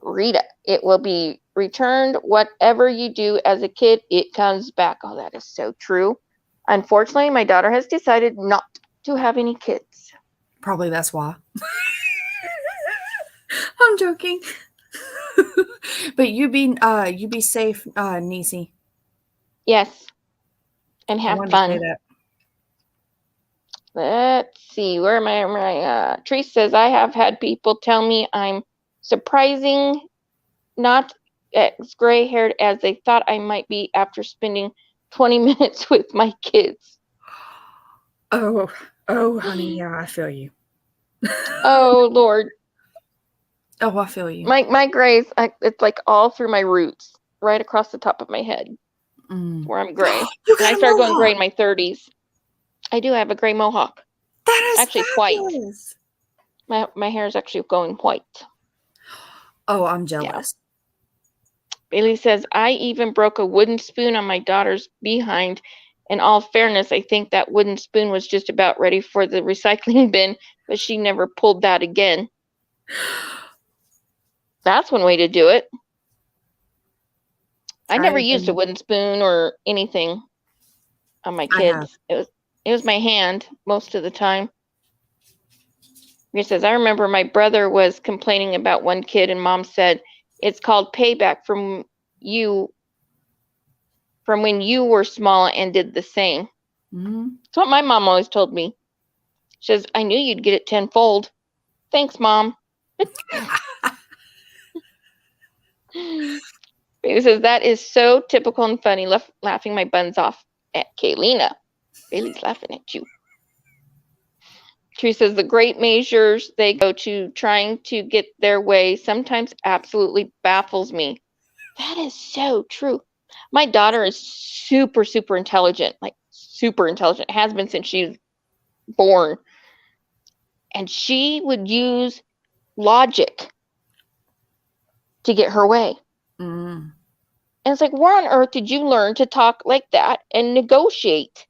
Rita, it will be returned. Whatever you do as a kid, it comes back. Oh, that is so true. Unfortunately, my daughter has decided not to have any kids. Probably that's why. I'm joking. But you be safe, Nisi. Yes. And have fun. Let's see. Where am I? Tree says, I have had people tell me I'm surprising, not as gray-haired as they thought I might be after spending 20 minutes with my kids. Oh, honey, yeah, I feel you. Oh, Lord. Oh, I feel you. My grays, it's like all through my roots, right across the top of my head, where I'm gray. And I started going gray in my 30s. I do have a gray mohawk. That is actually fabulous. White. My hair is actually going white. Oh, I'm jealous. Yeah. Bailey says, I even broke a wooden spoon on my daughter's behind. In all fairness, I think that wooden spoon was just about ready for the recycling bin, but she never pulled that again. That's one way to do it. I never used a wooden spoon or anything on my kids. It was my hand most of the time. He says, I remember my brother was complaining about one kid, and Mom said, it's called payback from when you were small and did the same. Mm-hmm. That's what my mom always told me. She says, I knew you'd get it tenfold. Thanks, Mom. Bailey says, that is so typical and funny, laughing my buns off at Kayleena. Bailey's laughing at you. Tree says, the great measures they go to trying to get their way sometimes absolutely baffles me. That is so true. My daughter is super, super intelligent, like super intelligent, has been since she was born. And she would use logic to get her way. And it's like, where on earth did you learn to talk like that and negotiate?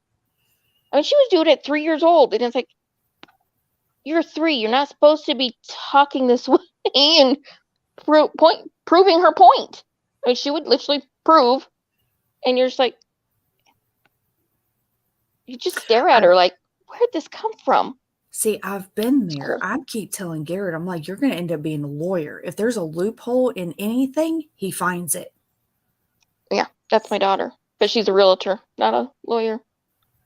I mean, she was doing it at 3 years old. And it's like, you're 3. You're not supposed to be talking this way and proving her point. I mean, she would literally prove, and you're just like, you just stare at her like, where'd this come from? See, I've been there. I keep telling Garrett, I'm like, you're going to end up being a lawyer. If there's a loophole in anything, he finds it. Yeah, that's my daughter. But she's a realtor, not a lawyer.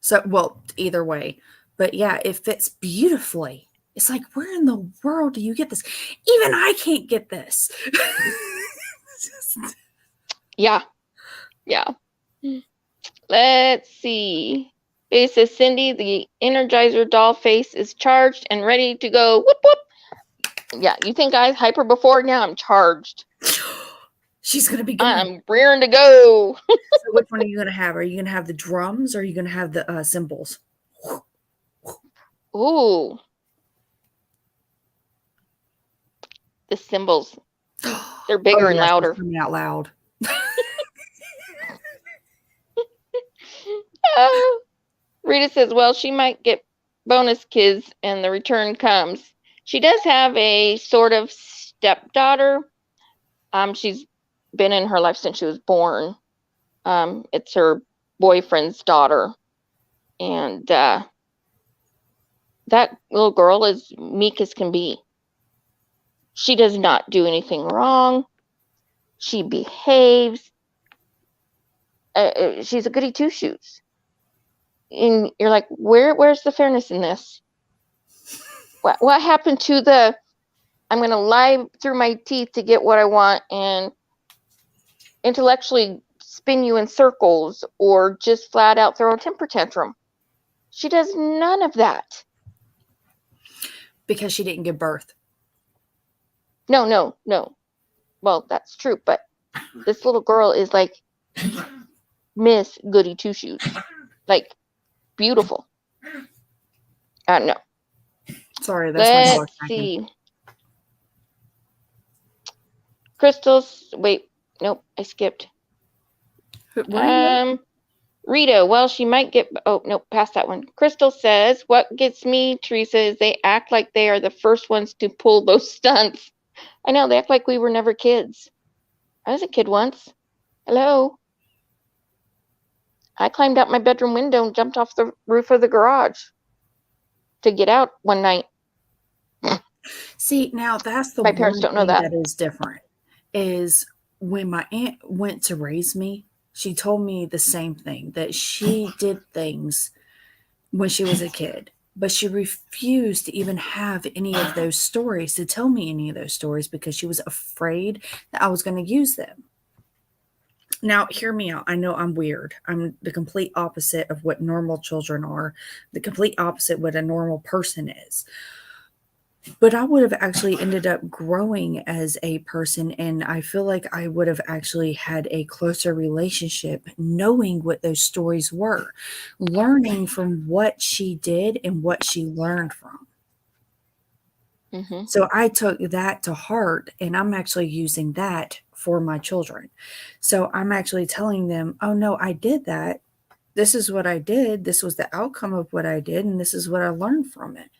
So, well, either way. But yeah, it fits beautifully. It's like, where in the world do you get this? Even I can't get this. Yeah. Let's see. It says, Cindy, the Energizer doll face is charged and ready to go. Whoop, whoop. Yeah, you think I was hyper before? Now I'm charged. She's going to be going. I'm rearing to go. So which one are you going to have? Are you going to have the drums or are you going to have the cymbals? Ooh. the cymbals. They're Oh, bigger and yes, it's louder. coming out loud. Rita says, well, she might get bonus kids and the return comes. She does have a sort of stepdaughter. She's been in her life since she was born. It's her boyfriend's daughter. And that little girl is meek as can be. She does not do anything wrong. She behaves. She's a goody two-shoes. And you're like, where's the fairness in this? What happened to the, I'm going to lie through my teeth to get what I want and intellectually spin you in circles or just flat out throw a temper tantrum? She does none of that. Because she didn't give birth. No. Well, that's true, but this little girl is like Miss Goody Two Shoes. Like, beautiful. I don't know. Sorry, that's my dog. Let's see. Crystals. Wait, nope, I skipped. Rita, well, she might get, oh, nope, past that one. Crystal says, what gets me, Teresa, is they act like they are the first ones to pull those stunts. I know, they act like we were never kids. I was a kid once. Hello. I climbed out my bedroom window and jumped off the roof of the garage to get out one night. See, now that's the my parents don't know that is different. Is when my aunt went to raise me, she told me the same thing, that she did things when she was a kid, but she refused to even have any of those stories, to tell me any of those stories, because she was afraid that I was going to use them. Now, hear me out. I know I'm weird. I'm the complete opposite of what normal children are, the complete opposite what a normal person is. But I would have actually ended up growing as a person, and I feel like I would have actually had a closer relationship knowing what those stories were, learning from what she did and what she learned from. Mm-hmm. So I took that to heart, and I'm actually using that for my children. So I'm actually telling them, oh no, I did that. This is what I did. This was the outcome of what I did, and this is what I learned from it.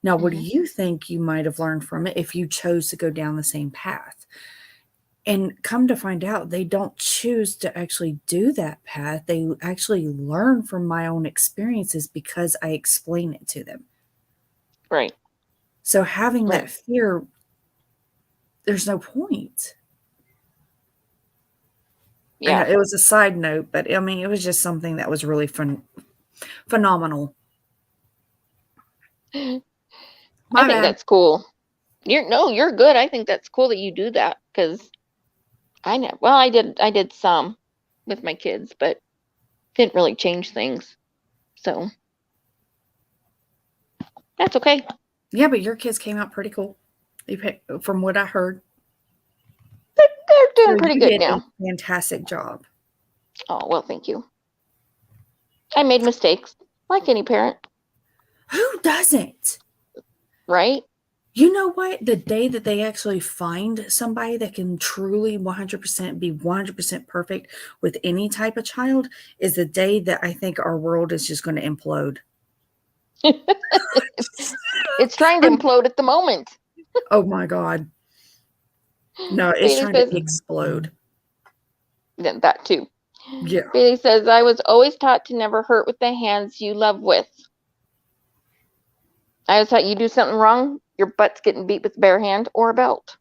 Now, what do you think you might have learned from it if you chose to go down the same path? And come to find out, they don't choose to actually do that path. They actually learn from my own experiences because I explain it to them. Right. So having that fear, there's no point. Yeah. And it was a side note, but I mean, it was just something that was really phenomenal. I think that's cool. You're good. I think that's cool that you do that, because I know. Well, I did some with my kids, but didn't really change things. So that's okay. Yeah, but your kids came out pretty cool, from what I heard. They're doing pretty good now. A fantastic job. Oh, well, thank you. I made mistakes, like any parent. Who doesn't? Right? You know what? The day that they actually find somebody that can truly 100% be 100% perfect with any type of child is the day that I think our world is just going to implode. It's trying to implode at the moment. Oh my God. No, it's trying to explode. That too. Yeah. Bailey says, I was always taught to never hurt with the hands you love with. I was taught you do something wrong, your butt's getting beat with a bare hand or a belt.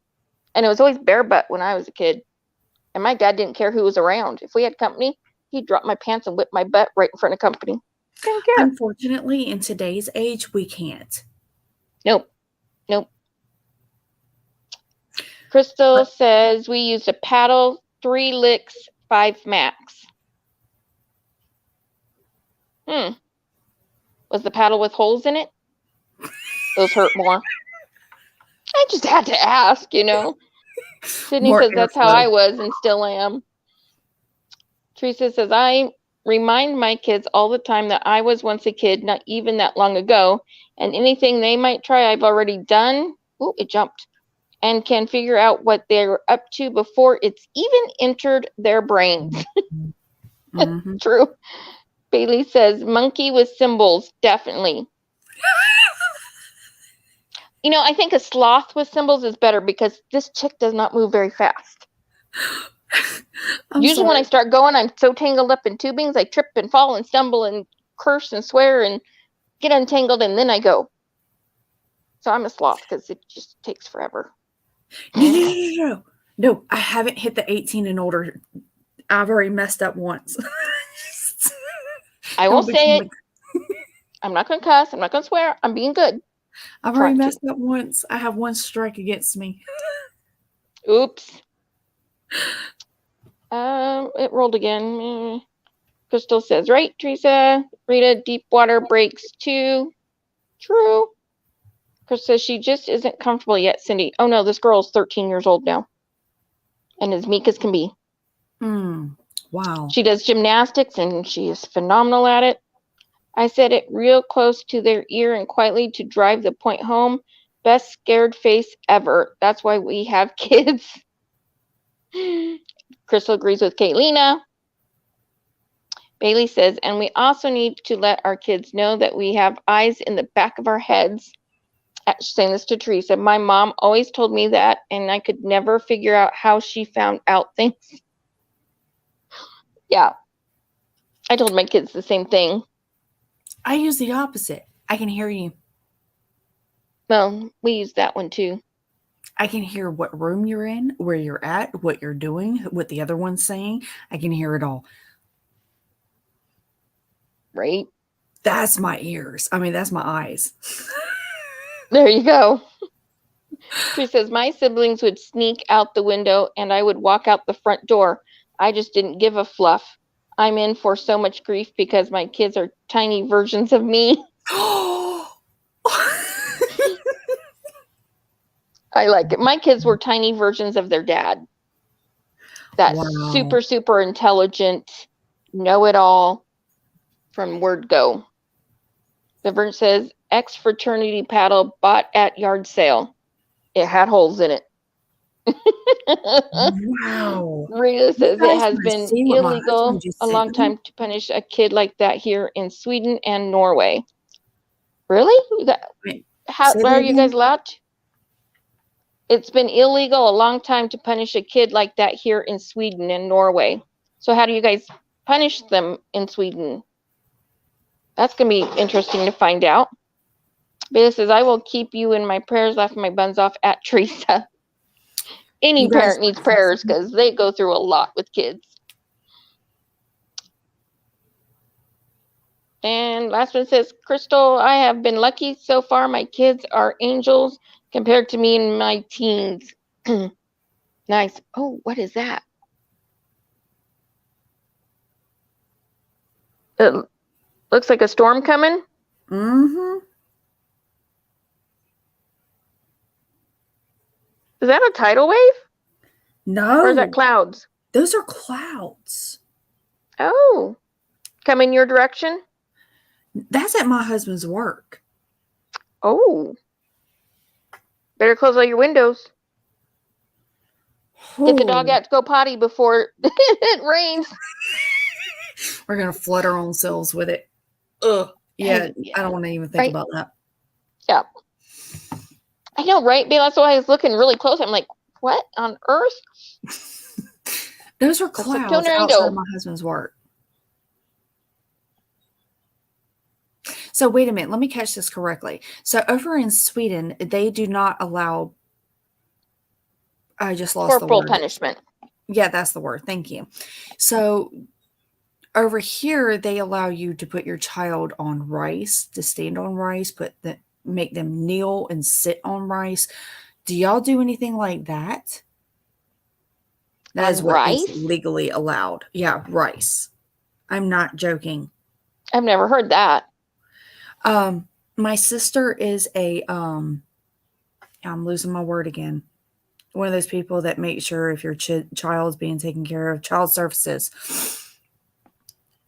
And it was always bare butt when I was a kid. And my dad didn't care who was around. If we had company, he'd drop my pants and whip my butt right in front of company. Didn't care. Unfortunately, in today's age, we can't. Nope. Crystal says we used a paddle, 3 licks, 5 max. Was the paddle with holes in it? Those hurt more. I just had to ask, Sydney says that's how I was and still am. Teresa says, I remind my kids all the time that I was once a kid, not even that long ago, and anything they might try, I've already done. Oh, it jumped. and can figure out what they're up to before it's even entered their brains. Mm-hmm. True. Bailey says, monkey with symbols, definitely. You know, I think a sloth with symbols is better because this chick does not move very fast. Usually when I start going, I'm so tangled up in tubings, I trip and fall and stumble and curse and swear and get untangled, and then I go. So I'm a sloth because it just takes forever. No, I haven't hit the 18 and older. I've already messed up once. I won't say it. I'm not going to cuss. I'm not going to swear. I'm being good. I've already messed up once. I have one strike against me. Oops. It rolled again. Crystal says, right, Teresa? Rita, deep water breaks too. True. Crystal says she just isn't comfortable yet, Cindy. Oh no, this girl's 13 years old now. And as meek as can be. Wow. She does gymnastics and she is phenomenal at it. I said it real close to their ear and quietly to drive the point home. Best scared face ever. That's why we have kids. Crystal agrees with Kayleena. Bailey says, and we also need to let our kids know that we have eyes in the back of our heads. She's saying this to Teresa. My mom always told me that, and I could never figure out how she found out things. Yeah. I told my kids the same thing. I use the opposite. I can hear you. Well, we use that one too. I can hear what room you're in, where you're at, what you're doing, what the other one's saying. I can hear it all. Right? That's my ears. I mean, that's my eyes. There you go. She says, my siblings would sneak out the window and I would walk out the front door. I just didn't give a fluff. I'm in for so much grief because my kids are tiny versions of me. I like it. My kids were tiny versions of their dad. That super, super intelligent, know-it-all from word go. The verse says, ex-fraternity paddle bought at yard sale. It had holes in it. Wow. Rita says it has been illegal a long time to punish a kid like that here in Sweden and Norway. Really? How are you guys allowed to? It's been illegal a long time to punish a kid like that here in Sweden and Norway. So how do you guys punish them in Sweden? That's going to be interesting to find out. Beta says, I will keep you in my prayers, laughing my buns off at Teresa. Any parent needs prayers because they go through a lot with kids. And last one says, Crystal, I have been lucky so far. My kids are angels compared to me in my teens. Nice. Oh, what is that? It looks like a storm coming. Mm-hmm. Is that a tidal wave? No. Or is that clouds? Those are clouds. Oh. Coming your direction? That's at my husband's work. Oh. Better close all your windows. Get the dog out to go potty before it rains. We're going to flood our own selves with it. Ugh. Yeah, I don't want to even think about that. Yeah. I know, right, Babe? That's why I was looking really close. I'm like, what on earth? Those are clouds outside of my husband's work. So wait a minute. Let me catch this correctly. So over in Sweden, they do not allow... I just lost the word. Corporal punishment. Yeah, that's the word. Thank you. So over here, they allow you to put your child on rice, to stand on rice, make them kneel and sit on rice. Do y'all do anything like that? That is what is legally allowed. Yeah, rice. I'm not joking. I've never heard that. My sister is I'm losing my word again. One of those people that make sure if your child is being taken care of, child services.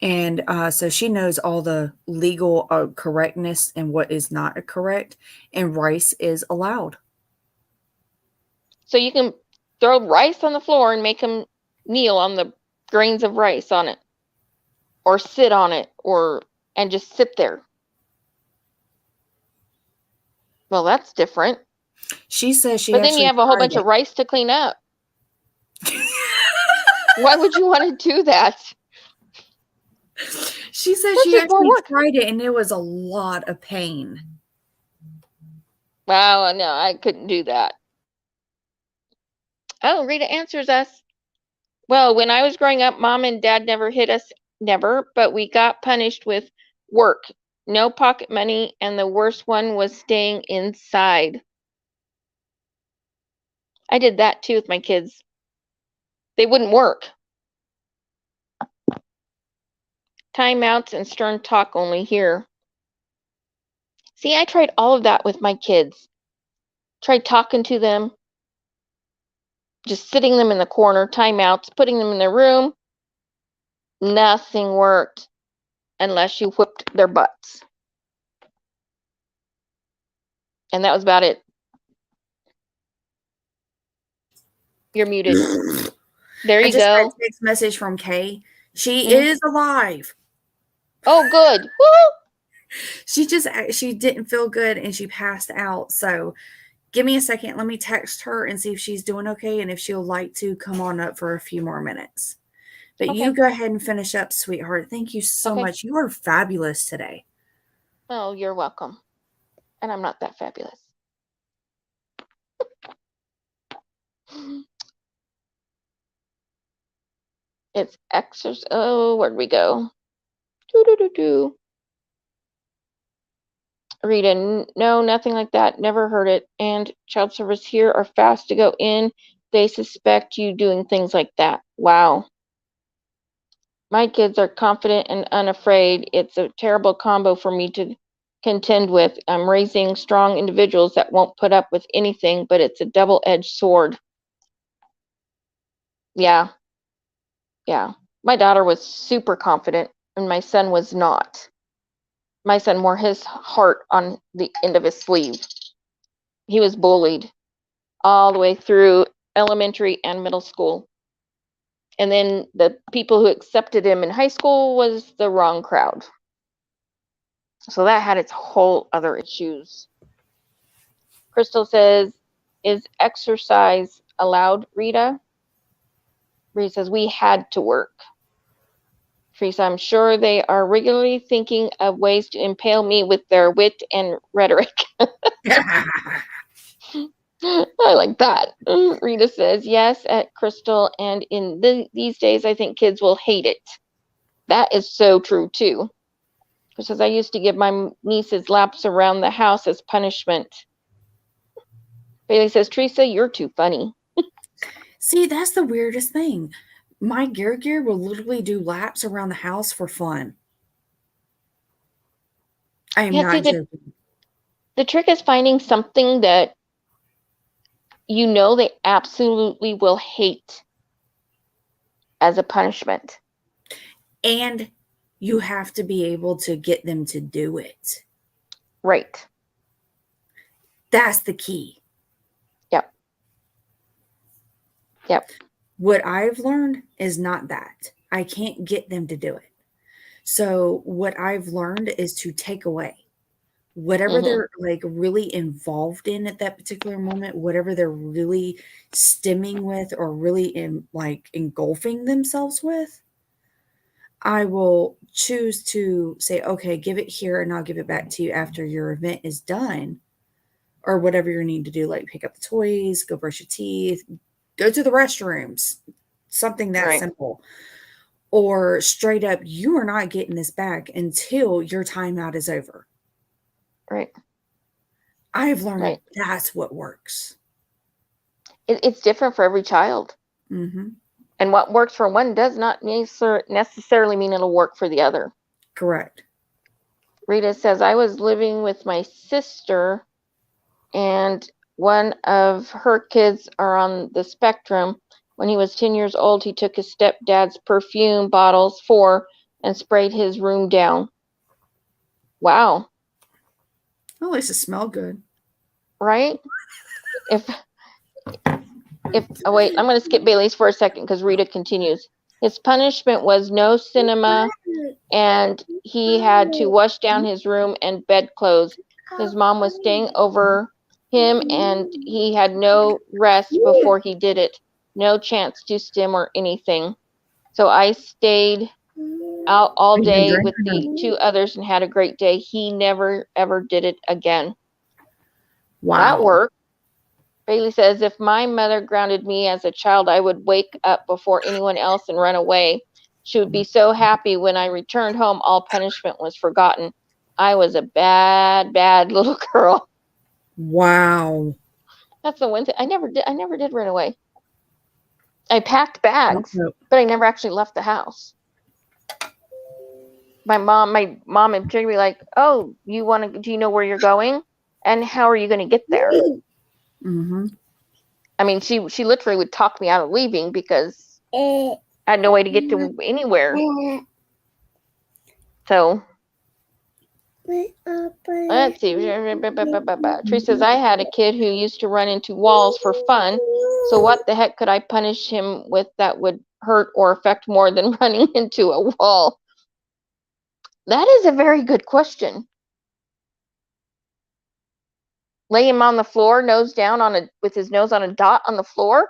And so she knows all the legal correctness and what is not correct. And rice is allowed. So you can throw rice on the floor and make him kneel on the grains of rice on it, or sit on it, and just sit there. Well, that's different. She says she But then you have a whole bunch of rice to clean up. Why would you want to do that? She said she actually tried it and it was a lot of pain. Wow, no, I couldn't do that. Oh, Rita answers us. Well, when I was growing up, Mom and Dad never hit us, never, but we got punished with work, no pocket money, and the worst one was staying inside. I did that too with my kids. They wouldn't work. Timeouts and stern talk only here. See, I tried all of that with my kids. Tried talking to them, just sitting them in the corner, timeouts, putting them in their room. Nothing worked unless you whipped their butts. And that was about it. You're muted. There you go. I just got a text message from Kay. She is alive. Oh, good. Woo! She didn't feel good and she passed out. So give me a second. Let me text her and see if she's doing okay and if she'll like to come on up for a few more minutes. But you go ahead and finish up, sweetheart. Thank you so much. You are fabulous today. Oh, you're welcome. And I'm not that fabulous. It's exercise. Oh, where'd we go? Rita, no, nothing like that. Never heard it. And child service here are fast to go in. They suspect you doing things like that. Wow. My kids are confident and unafraid. It's a terrible combo for me to contend with. I'm raising strong individuals that won't put up with anything, but it's a double-edged sword. Yeah. Yeah. My daughter was super confident, and my son was not. My son wore his heart on the end of his sleeve. He was bullied all the way through elementary and middle school. And then the people who accepted him in high school was the wrong crowd. So that had its whole other issues. Crystal says, is exercise allowed, Rita? Rita says, we had to work. Teresa, I'm sure they are regularly thinking of ways to impale me with their wit and rhetoric. I like that. Rita says, yes, at Crystal, and in these days, I think kids will hate it. That is so true, too. She says, I used to give my nieces laps around the house as punishment. Bailey says, Teresa, you're too funny. See, that's the weirdest thing. My gear will literally do laps around the house for fun. I am not joking. The trick is finding something that you know they absolutely will hate as a punishment. And you have to be able to get them to do it. Right. That's the key. Yep. Yep. What I've learned is not that. I can't get them to do it. So what I've learned is to take away whatever they're like really involved in at that particular moment, whatever they're really stemming with or really engulfing themselves with. I will choose to say, okay, give it here and I'll give it back to you after your event is done, or whatever you need to do, like pick up the toys, go brush your teeth, go to the restrooms, something that simple. Or straight up, you are not getting this back until your timeout is over. Right. I've learned that's what works. It's different for every child. Mm-hmm. And what works for one does not necessarily mean it'll work for the other. Correct. Rita says, I was living with my sister and one of her kids are on the spectrum. When he was 10 years old, he took his stepdad's perfume bottles, 4, and sprayed his room down. Wow. Well, at least it smelled good. Right? Oh wait, I'm going to skip Bailey's for a second because Rita continues. His punishment was no cinema, and he had to wash down his room and bedclothes. His mom was staying over him, and he had no rest before he did it. No chance to stim or anything. So I stayed out all day with the 2 others and had a great day. He never, ever did it again. Wow. That worked. Bailey says, if my mother grounded me as a child, I would wake up before anyone else and run away. She would be so happy when I returned home, all punishment was forgotten. I was a bad, bad little girl. Wow. That's the one thing I never did run away. I packed bags, but I never actually left the house. My mom and Jay were like, "Oh, do you know where you're going? And how are you going to get there?" Mm-hmm. I mean, she literally would talk me out of leaving because I had no way to get to anywhere. So let's see. Tree says, I had a kid who used to run into walls for fun. So what the heck could I punish him with that would hurt or affect more than running into a wall? That is a very good question. Lay him on the floor, nose down with his nose on a dot on the floor,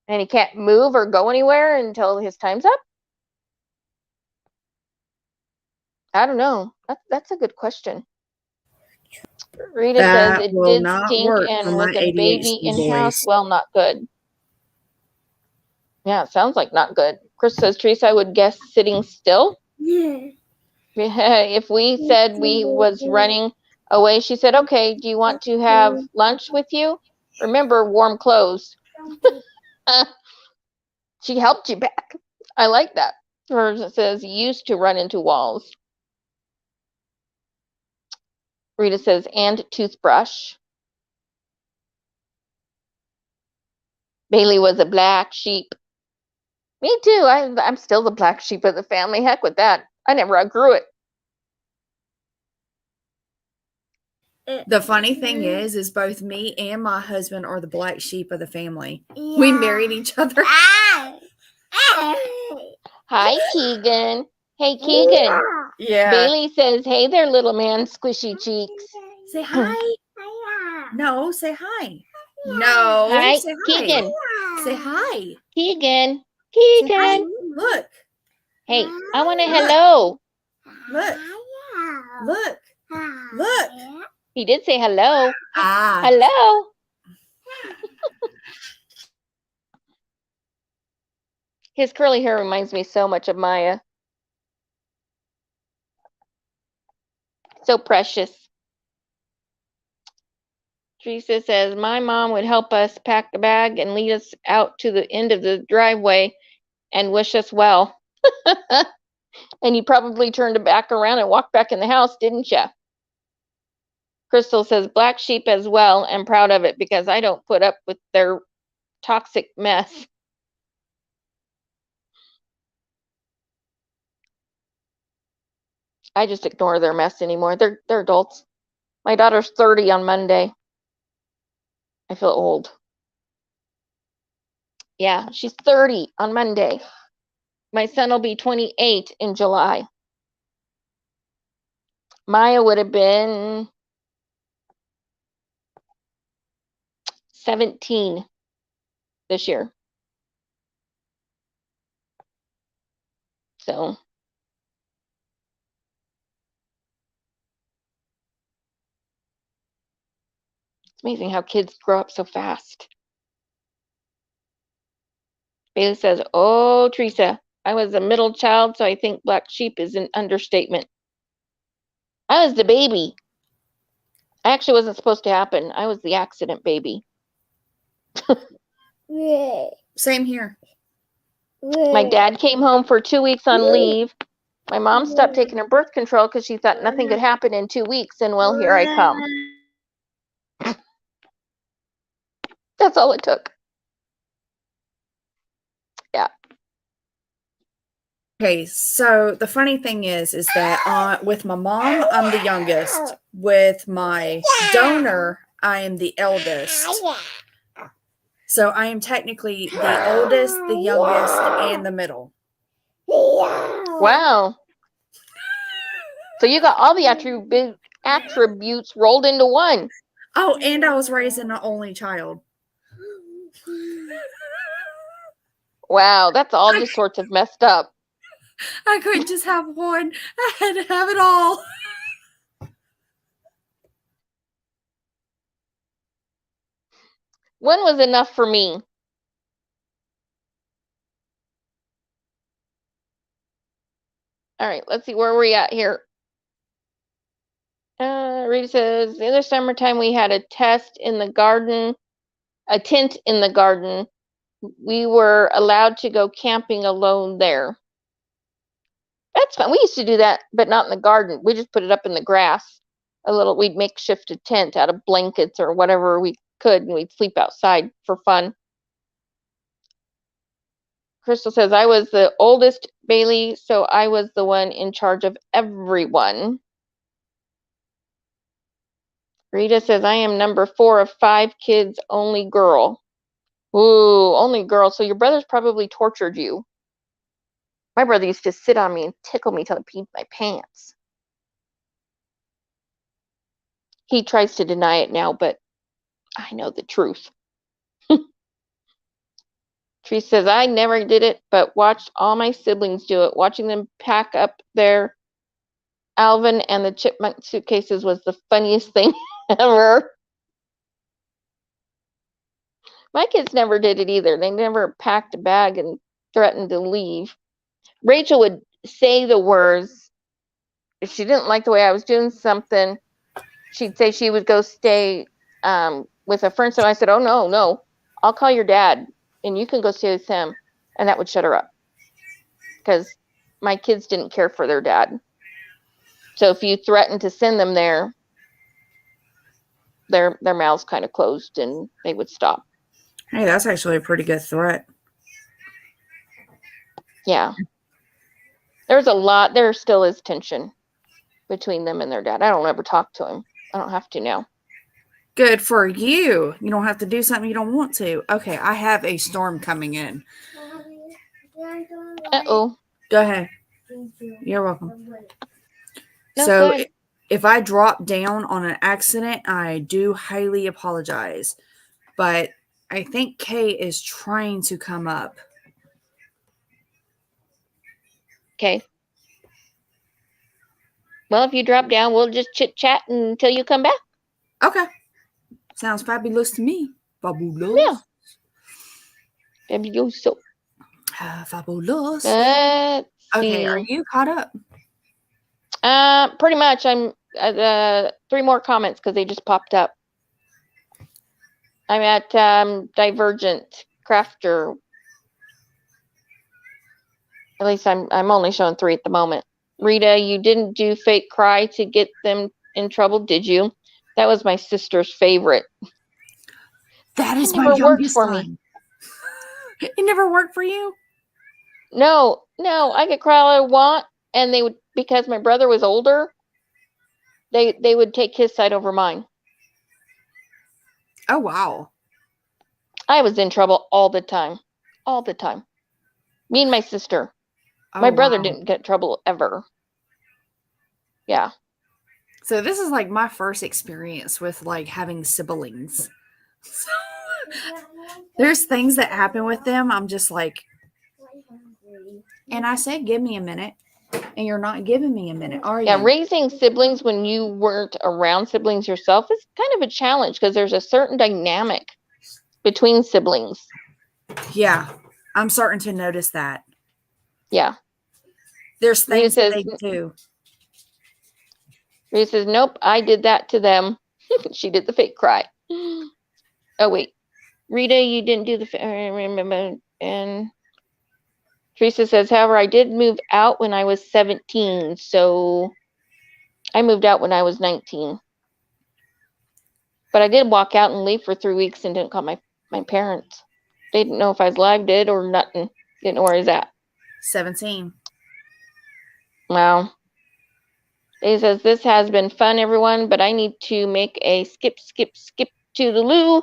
and he can't move or go anywhere until his time's up? I don't know. That's a good question. Rita says it did stink, and with a baby in-house, well, not good. Yeah, it sounds like not good. Chris says, Teresa, I would guess sitting still. Yeah. If we said we was running away, she said, okay, do you want to have lunch with you? Remember, warm clothes. She helped you back. I like that. Hers says, used to run into walls. Rita says, and toothbrush. Bailey was a black sheep. Me too. I'm still the black sheep of the family. Heck with that. I never outgrew it. The funny thing is both me and my husband are the black sheep of the family. Yeah. We married each other. Hi, Keegan. Hey, Keegan. Yeah. Bailey says, hey there, little man, squishy cheeks. Say hi. No, say hi. No. Hi, say hi. Keegan. Say hi. Keegan. Keegan. Hi. Look. Hey, I want a hello. Look. Look. Look. He did say hello. Ah. Hello. His curly hair reminds me so much of Maya. So precious. Teresa says, my mom would help us pack the bag and lead us out to the end of the driveway and wish us well. And you probably turned back around and walked back in the house, didn't you? Crystal says, black sheep as well, and proud of it because I don't put up with their toxic mess. I just ignore their mess anymore. They're adults. My daughter's 30 on Monday. I feel old. Yeah, she's 30 on Monday. My son will be 28 in July. Maya would have been 17 this year. So it's amazing how kids grow up so fast. Bailey says, oh, Teresa, I was a middle child, so I think black sheep is an understatement. I was the baby. I actually wasn't supposed to happen. I was the accident baby. Same here. My dad came home for 2 weeks on leave. My mom stopped taking her birth control because she thought nothing could happen in 2 weeks, and well, here I come. That's all it took. Yeah. Okay, so the funny thing is that with my mom, I'm the youngest. With my donor, I am the eldest. So I am technically the oldest, the youngest, and the middle. Wow. So you got all the attributes rolled into one. Oh, and I was raised an only child. Wow, that's all just sorts of messed up. I couldn't just have one. I had to have it all. One was enough for me. All right, let's see where we're at here. Rita says, in the summertime, we had a tent in the garden. We were allowed to go camping alone there. That's fun. We used to do that, but not in the garden. We just put it up in the grass. We'd makeshift a tent out of blankets or whatever we could, and we'd sleep outside for fun. Crystal says, I was the oldest, Bailey, so I was the one in charge of everyone. Rita says, I am number 4 of 5 kids, only girl. Ooh, only girl. So your brother's probably tortured you. My brother used to sit on me and tickle me till it peed my pants. He tries to deny it now, but I know the truth. Tree says, I never did it, but watched all my siblings do it. Watching them pack up their Alvin and the chipmunk suitcases was the funniest thing ever. My kids never did it either. They never packed a bag and threatened to leave. Rachel would say the words. If she didn't like the way I was doing something, she'd say she would go stay with a friend. So I said, oh, no, I'll call your dad and you can go stay with him. And that would shut her up because my kids didn't care for their dad. So if you threatened to send them there, their mouths kind of closed and they would stop. Hey, that's actually a pretty good threat. Yeah. There still is tension between them and their dad. I don't ever talk to him. I don't have to now. Good for you. You don't have to do something you don't want to. Okay, I have a storm coming in. Uh-oh. Go ahead. Thank you. You're welcome. No, So good. if I drop down on an accident, I do highly apologize. But I think Kay is trying to come up. Okay. Well, if you drop down, we'll just chit-chat until you come back. Okay. Sounds fabulous to me. Fabulous. Yeah. Fabuloso. Fabulous. Let's Okay, see. are you caught up? Pretty much. I'm 3 more comments because they just popped up. I'm at Divergent Crafter. At least I'm only showing 3 at the moment. Rita, you didn't do fake cry to get them in trouble, did you? That was my sister's favorite. That is my never worked youngest for son. me. It never worked for you? No, I could cry all I want, and they would, because my brother was older, they would take his side over mine. Oh, wow. I was in trouble all the time. All the time. Me and my sister. Oh, My brother wow. didn't get in trouble ever. Yeah. So this is like my first experience with like having siblings. So there's things that happen with them. I'm just like, and I said, give me a minute. And you're not giving me a minute, are you? Yeah, raising siblings when you weren't around siblings yourself is kind of a challenge because there's a certain dynamic between siblings. Yeah, I'm starting to notice that. Yeah. There's things that they do. Rita says, nope, I did that to them. She did the fake cry. Oh, wait. Rita, you didn't do the remember. And Teresa says, however, I did move out when I was 17. So I moved out when I was 19. But I did walk out and leave for 3 weeks and didn't call my parents. They didn't know if I was live, dead, or nothing. Didn't know where I was at. 17. Wow. He says, this has been fun, everyone, but I need to make a skip to the loo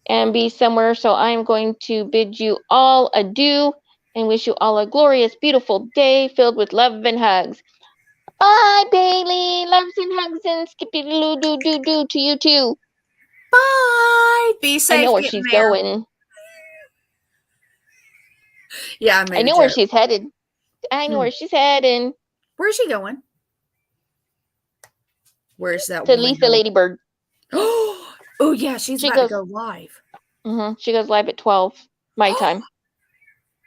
and be somewhere. So I am going to bid you all adieu and wish you all a glorious, beautiful day filled with love and hugs. Bye, Bailey. Loves and hugs and skippy doo doo doo doo to you too. Bye. Be safe. I know where she's going. Yeah, I know where she's headed. I know where she's heading. Where's she going? Where's that to woman Lisa going? Ladybird. Oh yeah, she's about to go live. She goes live at 12 my time.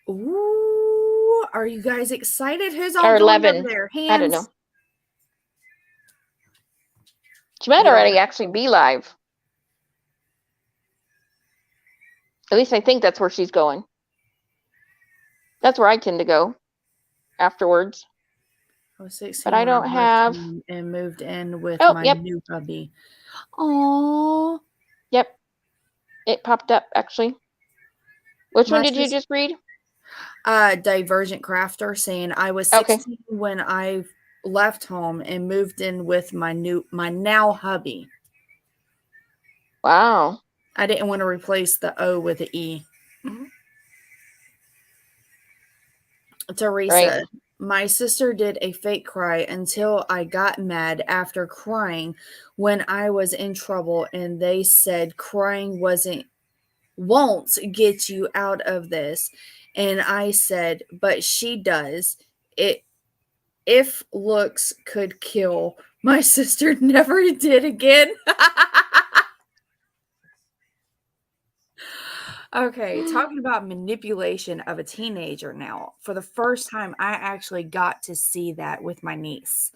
Ooh, are you guys excited? Who's all or going 11. over there? Hands. I don't know. She might already actually be live. At least I think that's where she's going. That's where I tend to go afterwards. I was 16 but I don't have. And moved in with my new hubby. Oh. Yep. It popped up actually. Which one did you just read? Divergent Crafter saying I was 16 when I left home and moved in with my now hubby. Wow. I didn't want to replace the O with the E. Mm-hmm. Teresa, my sister did a fake cry until I got mad after crying when I was in trouble, and they said crying won't get you out of this. And I said, but she does. If looks could kill, my sister never did again. Okay, talking about manipulation of a teenager now. For the first time, I actually got to see that with my niece.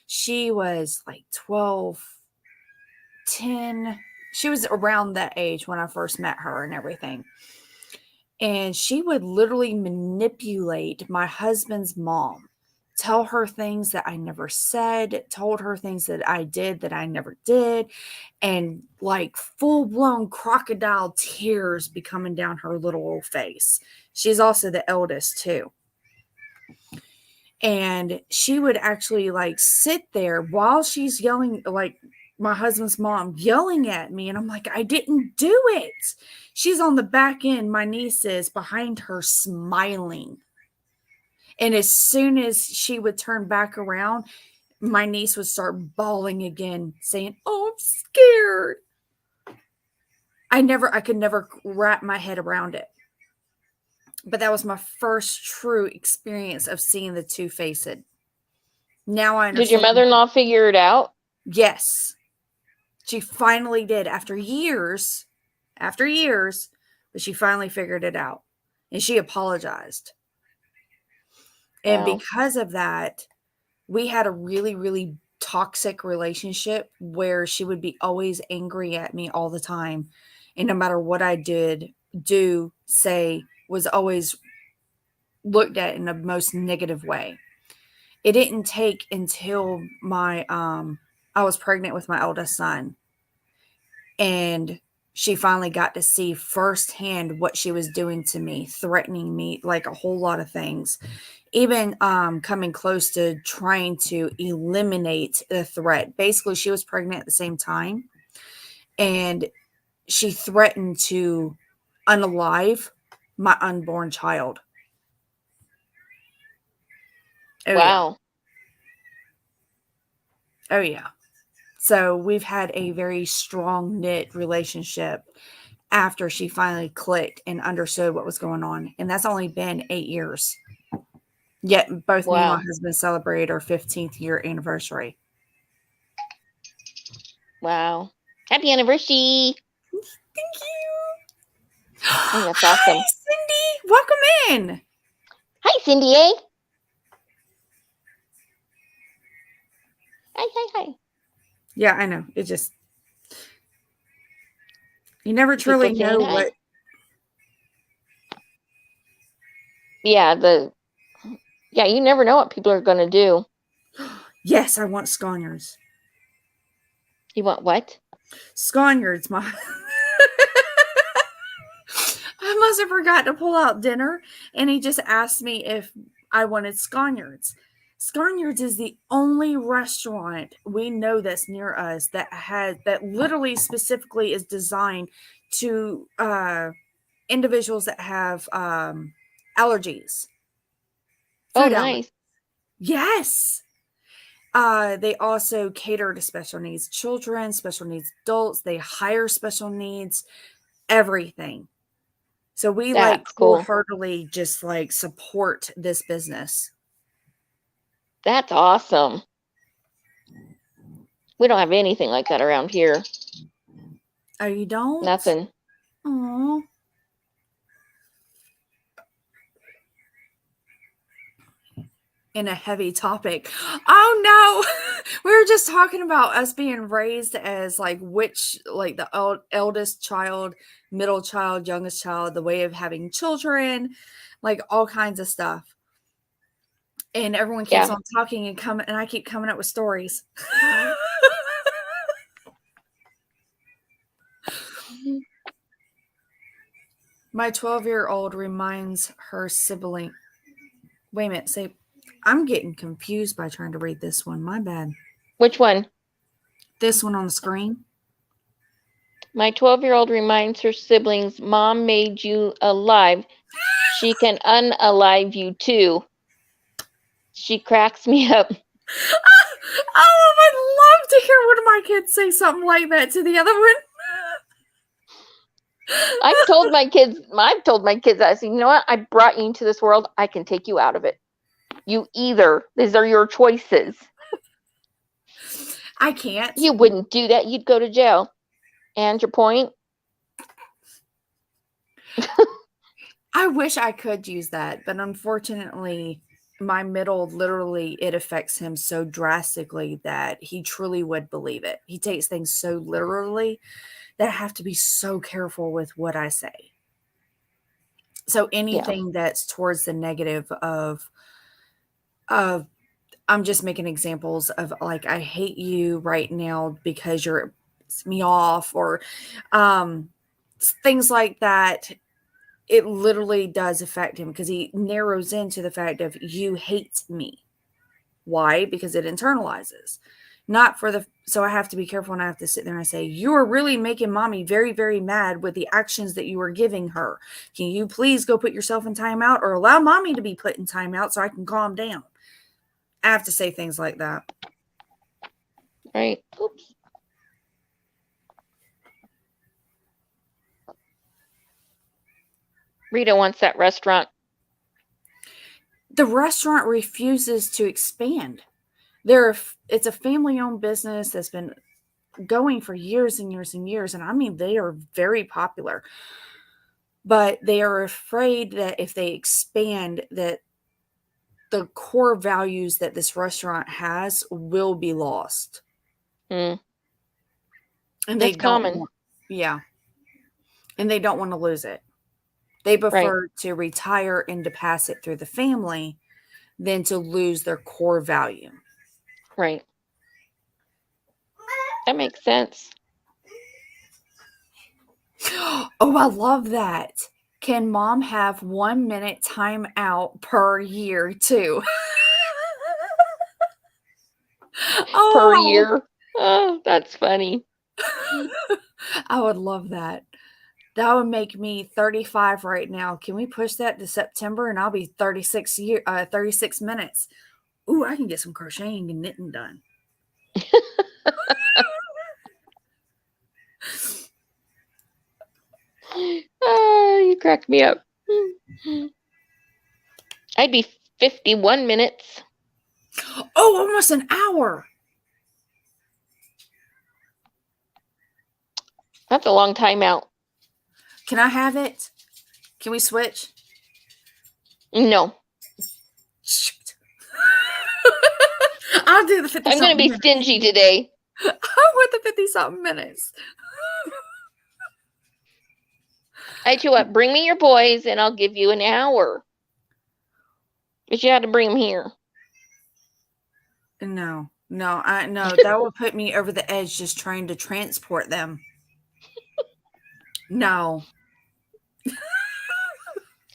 She was like 12, 10. She was around that age when I first met her and everything. And she would literally manipulate my husband's mom. Tell her things that I never said, told her things that I did that I never did, and like full-blown crocodile tears be coming down her little old face. She's also the eldest too. And she would actually like sit there while she's yelling, like my husband's mom yelling at me, and I'm like, I didn't do it. She's on the back end, my niece is behind her smiling. And as soon as she would turn back around, my niece would start bawling again, saying, oh, I'm scared. I could never wrap my head around it. But that was my first true experience of seeing the two-faced. Now I understand. Did your mother-in-law figure it out? Yes. She finally did after years, but she finally figured it out. And she apologized. And because of that, we had a really, really toxic relationship where she would be always angry at me all the time. And no matter what I do, say, was always looked at in the most negative way. It didn't take until I was pregnant with my oldest son. And she finally got to see firsthand what she was doing to me, threatening me, like a whole lot of things. Even coming close to trying to eliminate the threat. Basically, she was pregnant at the same time. And she threatened to unalive my unborn child. Oh, wow. Yeah. Oh, yeah. So we've had a very strong knit relationship after she finally clicked and understood what was going on. And that's only been 8 years. Yet both me and my husband celebrated our 15th year anniversary. Wow. Happy anniversary. Thank you. Oh, that's awesome. Hi, Cindy. Welcome in. Hi, Cindy. Eh? Hi. Yeah, I know. It just, you never truly know what. Yeah, you never know what people are going to do. Yes, I want sconiers. You want what? Sconiers, I must have forgot to pull out dinner, and he just asked me if I wanted sconiers. Sconiers is the only restaurant we know that's near us that literally specifically is designed to individuals that have allergies. Oh, Food allergies. nice. Yes. They also cater to special needs children, special needs adults. They hire special needs, everything. So we like That's cool. wholeheartedly just like support this business. That's awesome. We don't have anything like that around here. Oh, you don't? Nothing. Aww. In a heavy topic. Oh no, we were just talking about us being raised as like the eldest child, middle child, youngest child, the way of having children, like all kinds of stuff. And everyone keeps on talking and I keep coming up with stories. My 12-year-old reminds her sibling. Wait a minute, say I'm getting confused by trying to read this one. My bad. Which one? This one on the screen. My 12-year-old reminds her siblings, Mom made you alive. She can unalive you too. She cracks me up. Oh, I'd love to hear one of my kids say something like that to the other one. I've told my kids, I said, you know what? I brought you into this world. I can take you out of it. These are your choices. I can't. You wouldn't do that. You'd go to jail. And your point? I wish I could use that, but unfortunately, my middle, literally, it affects him so drastically that he truly would believe it. He takes things so literally that I have to be so careful with what I say. So anything that's towards the negative of I'm just making examples of like, I hate you right now because you're me off or things like that. It literally does affect him because he narrows into the fact of you hate me. Why? Because it internalizes. So I have to be careful and I have to sit there and say, you are really making mommy very, very mad with the actions that you are giving her. Can you please go put yourself in timeout or allow mommy to be put in timeout so I can calm down? I have to say things like that. Right. Oops. Rita wants that restaurant. The restaurant refuses to expand. It's a family-owned business that's been going for years and years and years. And I mean, they are very popular. But they are afraid that if they expand, that the core values that this restaurant has will be lost. Mm. And that's common. And they don't want to lose it. They prefer to retire and to pass it through the family than to lose their core value. Right. That makes sense. Oh, I love that. Can mom have 1 minute time out per year too? Per year. Oh, that's funny. I would love that. That would make me 35 right now. Can we push that to September and I'll be 36 minutes. Ooh, I can get some crocheting and knitting done. Oh, you cracked me up. I'd be 51 minutes. Oh, almost an hour. That's a long time out. Can I have it? Can we switch? No. Shoot. I'll do the 50 I'm going to be stingy today. I want the 50-something minutes. I tell you what, bring me your boys and I'll give you an hour. But you have to bring them here. No, that will put me over the edge just trying to transport them. No.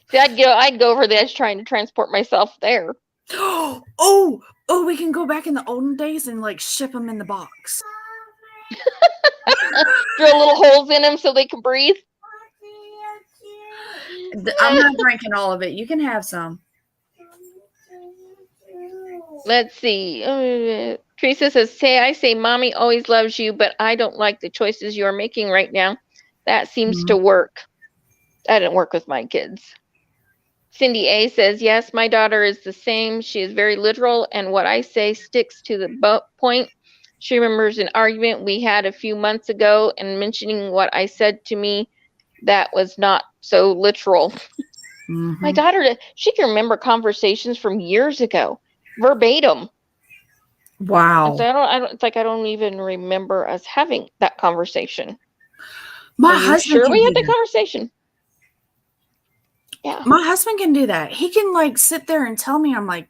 See, I'd go over the edge trying to transport myself there. Oh, we can go back in the olden days and like ship them in the box. Drill little holes in them so they can breathe. I'm not drinking all of it. You can have some. Let's see. Teresa says, I say mommy always loves you, but I don't like the choices you're making right now. That seems to work. That didn't work with my kids. Cindy A says, yes, my daughter is the same. She is very literal, and what I say sticks to the point. She remembers an argument we had a few months ago and mentioning what I said to me that was not so literal. My daughter, she can remember conversations from years ago, verbatim. Wow. And so it's like I don't even remember us having that conversation. My Are you husband sure can we had do the that. conversation? Yeah. My husband can do that. He can like sit there and tell me. I'm like,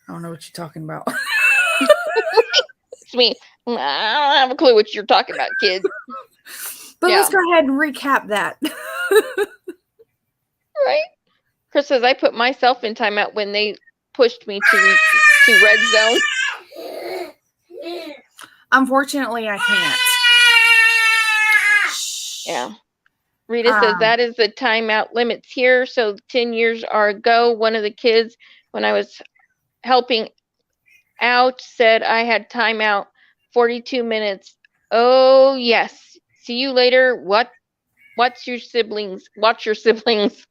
I don't know what you're talking about. It's me. I don't have a clue what you're talking about, kid. But let's go ahead and recap that. Right? Chris says, I put myself in timeout when they pushed me to red zone. Unfortunately, I can't. Yeah. Rita says, that is the timeout limits here. So 10 years ago, one of the kids, when I was helping out, said I had timeout 42 minutes. Oh, yes. See you later. What's your siblings? Watch your siblings.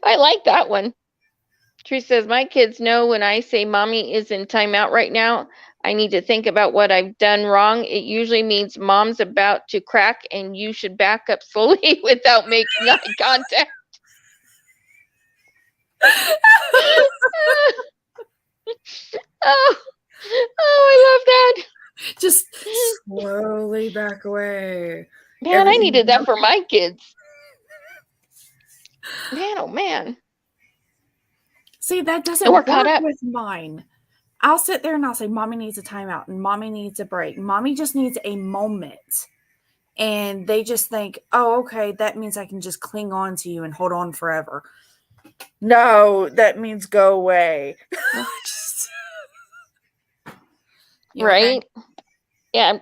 I like that one. Teresa says, my kids know when I say mommy is in timeout right now, I need to think about what I've done wrong. It usually means mom's about to crack and you should back up slowly without making eye contact. Oh, I love that. Just slowly back away. Man, I needed that for my kids. Man, oh man. See, that doesn't work with mine. I'll sit there and I'll say, mommy needs a timeout and mommy needs a break. Mommy just needs a moment. And they just think, oh, okay, that means I can just cling on to you and hold on forever. No, that means go away. Right? Okay? Yeah.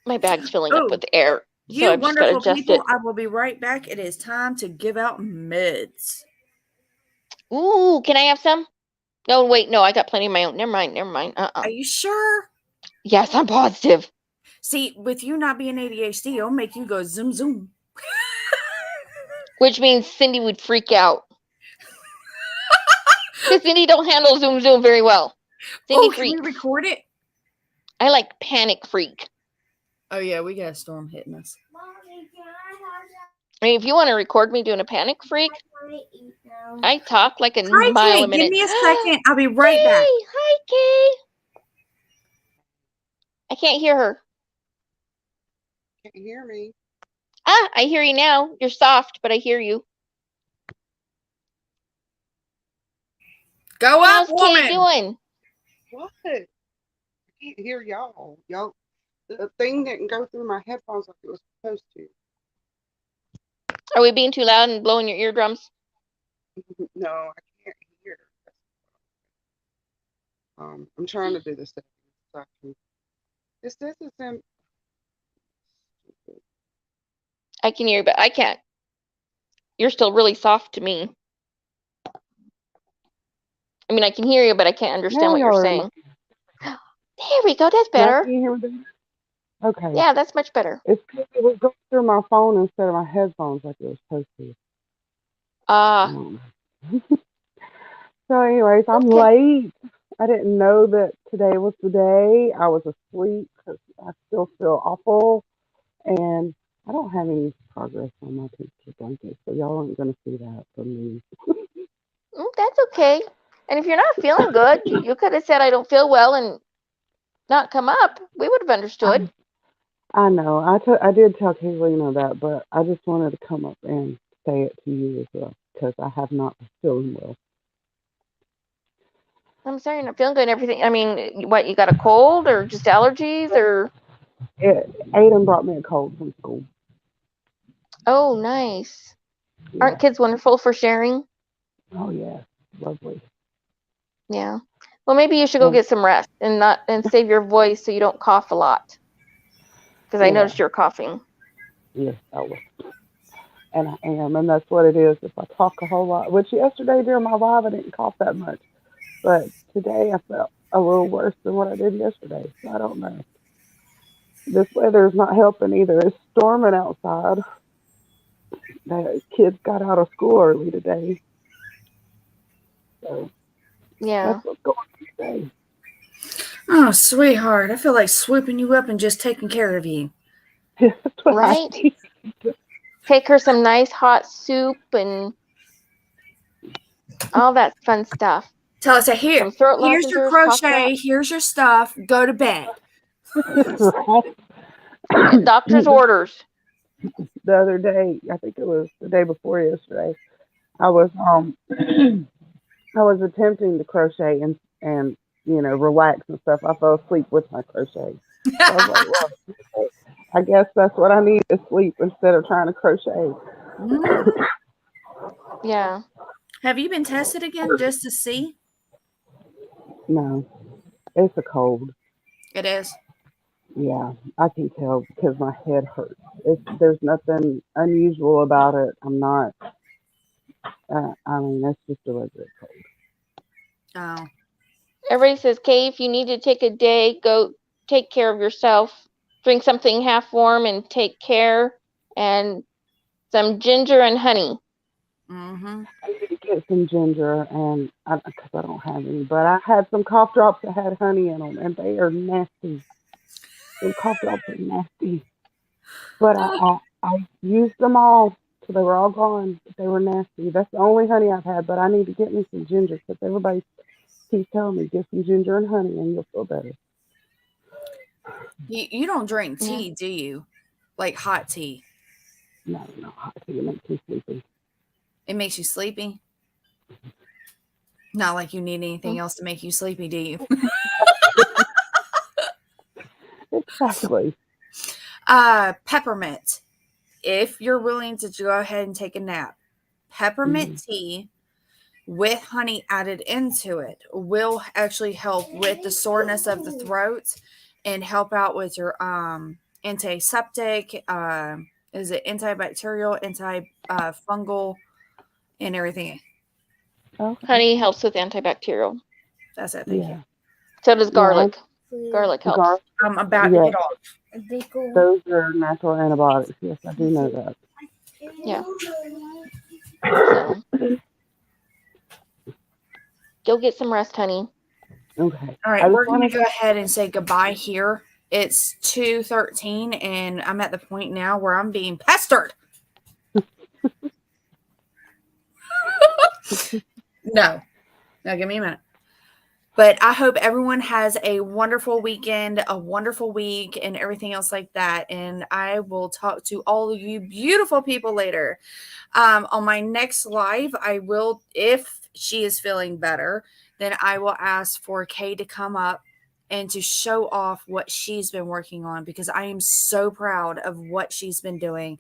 My bag's filling up with air. You so wonderful people, I will be right back. It is time to give out mids. Ooh, can I have some? No, wait, no, I got plenty of my own. Never mind. Are you sure? Yes, I'm positive. See, with you not being ADHD, it'll make you go zoom, zoom. Which means Cindy would freak out. Because Cindy don't handle zoom, zoom very well. Cindy freaks. Can we record it? I like panic freak. Oh, yeah, we got a storm hitting us. I mean, if you want to record me doing a panic freak, I talk like a mile a minute. Give me a second. I'll be right back. Hi, Kay. I can't hear her. Can't hear me. I hear you now. You're soft, but I hear you. Go up, woman. How's Kay doing? What? I can't hear y'all. The thing didn't go through my headphones like it was supposed to. Are we being too loud and blowing your eardrums? No, I can't hear. I'm trying to do this. This isn't. I can hear you, but I can't. You're still really soft to me. I mean, I can hear you, but I can't understand what you're saying. There we go. That's better. Can you hear me? Okay. Yeah, that's much better. It was going through my phone instead of my headphones like it was supposed to. So anyways, I'm late. I didn't know that today was the day. I was asleep because I still feel awful. And I don't have any progress on my picture blanket, so y'all aren't going to see that from me. That's okay. And if you're not feeling good, you could have said, I don't feel well and not come up. We would have understood. I know. I did tell Kayleena that, but I just wanted to come up and say it to you as well because I have not been feeling well. I'm sorry you're not feeling good and everything. I mean, what, you got a cold or just allergies or? Aiden brought me a cold from school. Oh, nice. Yeah. Aren't kids wonderful for sharing? Oh, yeah. Lovely. Yeah. Well, maybe you should go get some rest and save your voice so you don't cough a lot. Because I noticed you're coughing. Yes, I will. And I am, and that's what it is. If I talk a whole lot, which yesterday during my live I didn't cough that much, but today I felt a little worse than what I did yesterday. So I don't know. This weather is not helping either. It's storming outside. The kids got out of school early today, so Yeah. that's what's going on today. Oh, sweetheart, I feel like swooping you up and just taking care of you. That's what Right? I need. Take her some nice hot soup and all that fun stuff. Tell us, here's Some throat your lozenges, cough crochet, drops. here's your stuff, go to bed. Doctor's orders. The other day, I think it was the day before yesterday, I was I was attempting to crochet and relax and stuff. I fell asleep with my crochet. So I was like, well, I guess that's what I need to sleep instead of trying to crochet. Yeah. Have you been tested again just to see? No, it's a cold. It is. Yeah, I can tell because my head hurts. There's nothing unusual about it. I'm not. I mean, it's just a regular cold. Oh. Everybody says, Kay, if you need to take a day, go take care of yourself. Drink something half warm and take care. And some ginger and honey. Mm-hmm. I need to get some ginger, and because I don't have any, but I had some cough drops that had honey in them, and they are nasty. The cough drops are nasty. But I used them all, so they were all gone. But they were nasty. That's the only honey I've had, but I need to get me some ginger because everybody keeps telling me get some ginger and honey, and you'll feel better. You don't drink tea, do you? Like hot tea? No, hot tea makes me sleepy. It makes you sleepy? Not like you need anything else to make you sleepy, do you? Exactly. Peppermint. If you're willing to go ahead and take a nap, peppermint tea with honey added into it will actually help with the soreness of the throat and help out with your antiseptic, is it antibacterial, antifungal, and everything. Okay. Honey helps with antibacterial. That's it. Thank you. So does garlic. Garlic helps. I'm about to get off. Those are natural antibiotics. Yes, I do know that. Yeah. So, go get some rest, honey. Okay. All right, we're going to go ahead and say goodbye here. It's 2:13, and I'm at the point now where I'm being pestered. No, give me a minute. But I hope everyone has a wonderful weekend, a wonderful week, and everything else like that. And I will talk to all of you beautiful people later. On my next live, I will, if she is feeling better, then I will ask for Kay to come up and to show off what she's been working on, because I am so proud of what she's been doing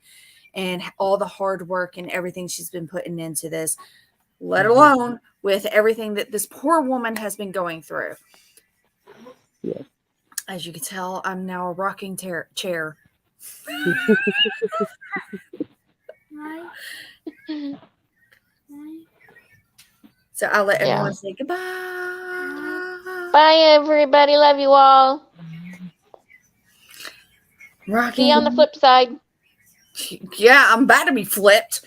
and all the hard work and everything she's been putting into this, let alone with everything that this poor woman has been going through. Yes. As you can tell, I'm now a rocking chair. So I'll let everyone say goodbye. Bye, everybody. Love you all. Rocking. See you on the flip side. Yeah, I'm about to be flipped.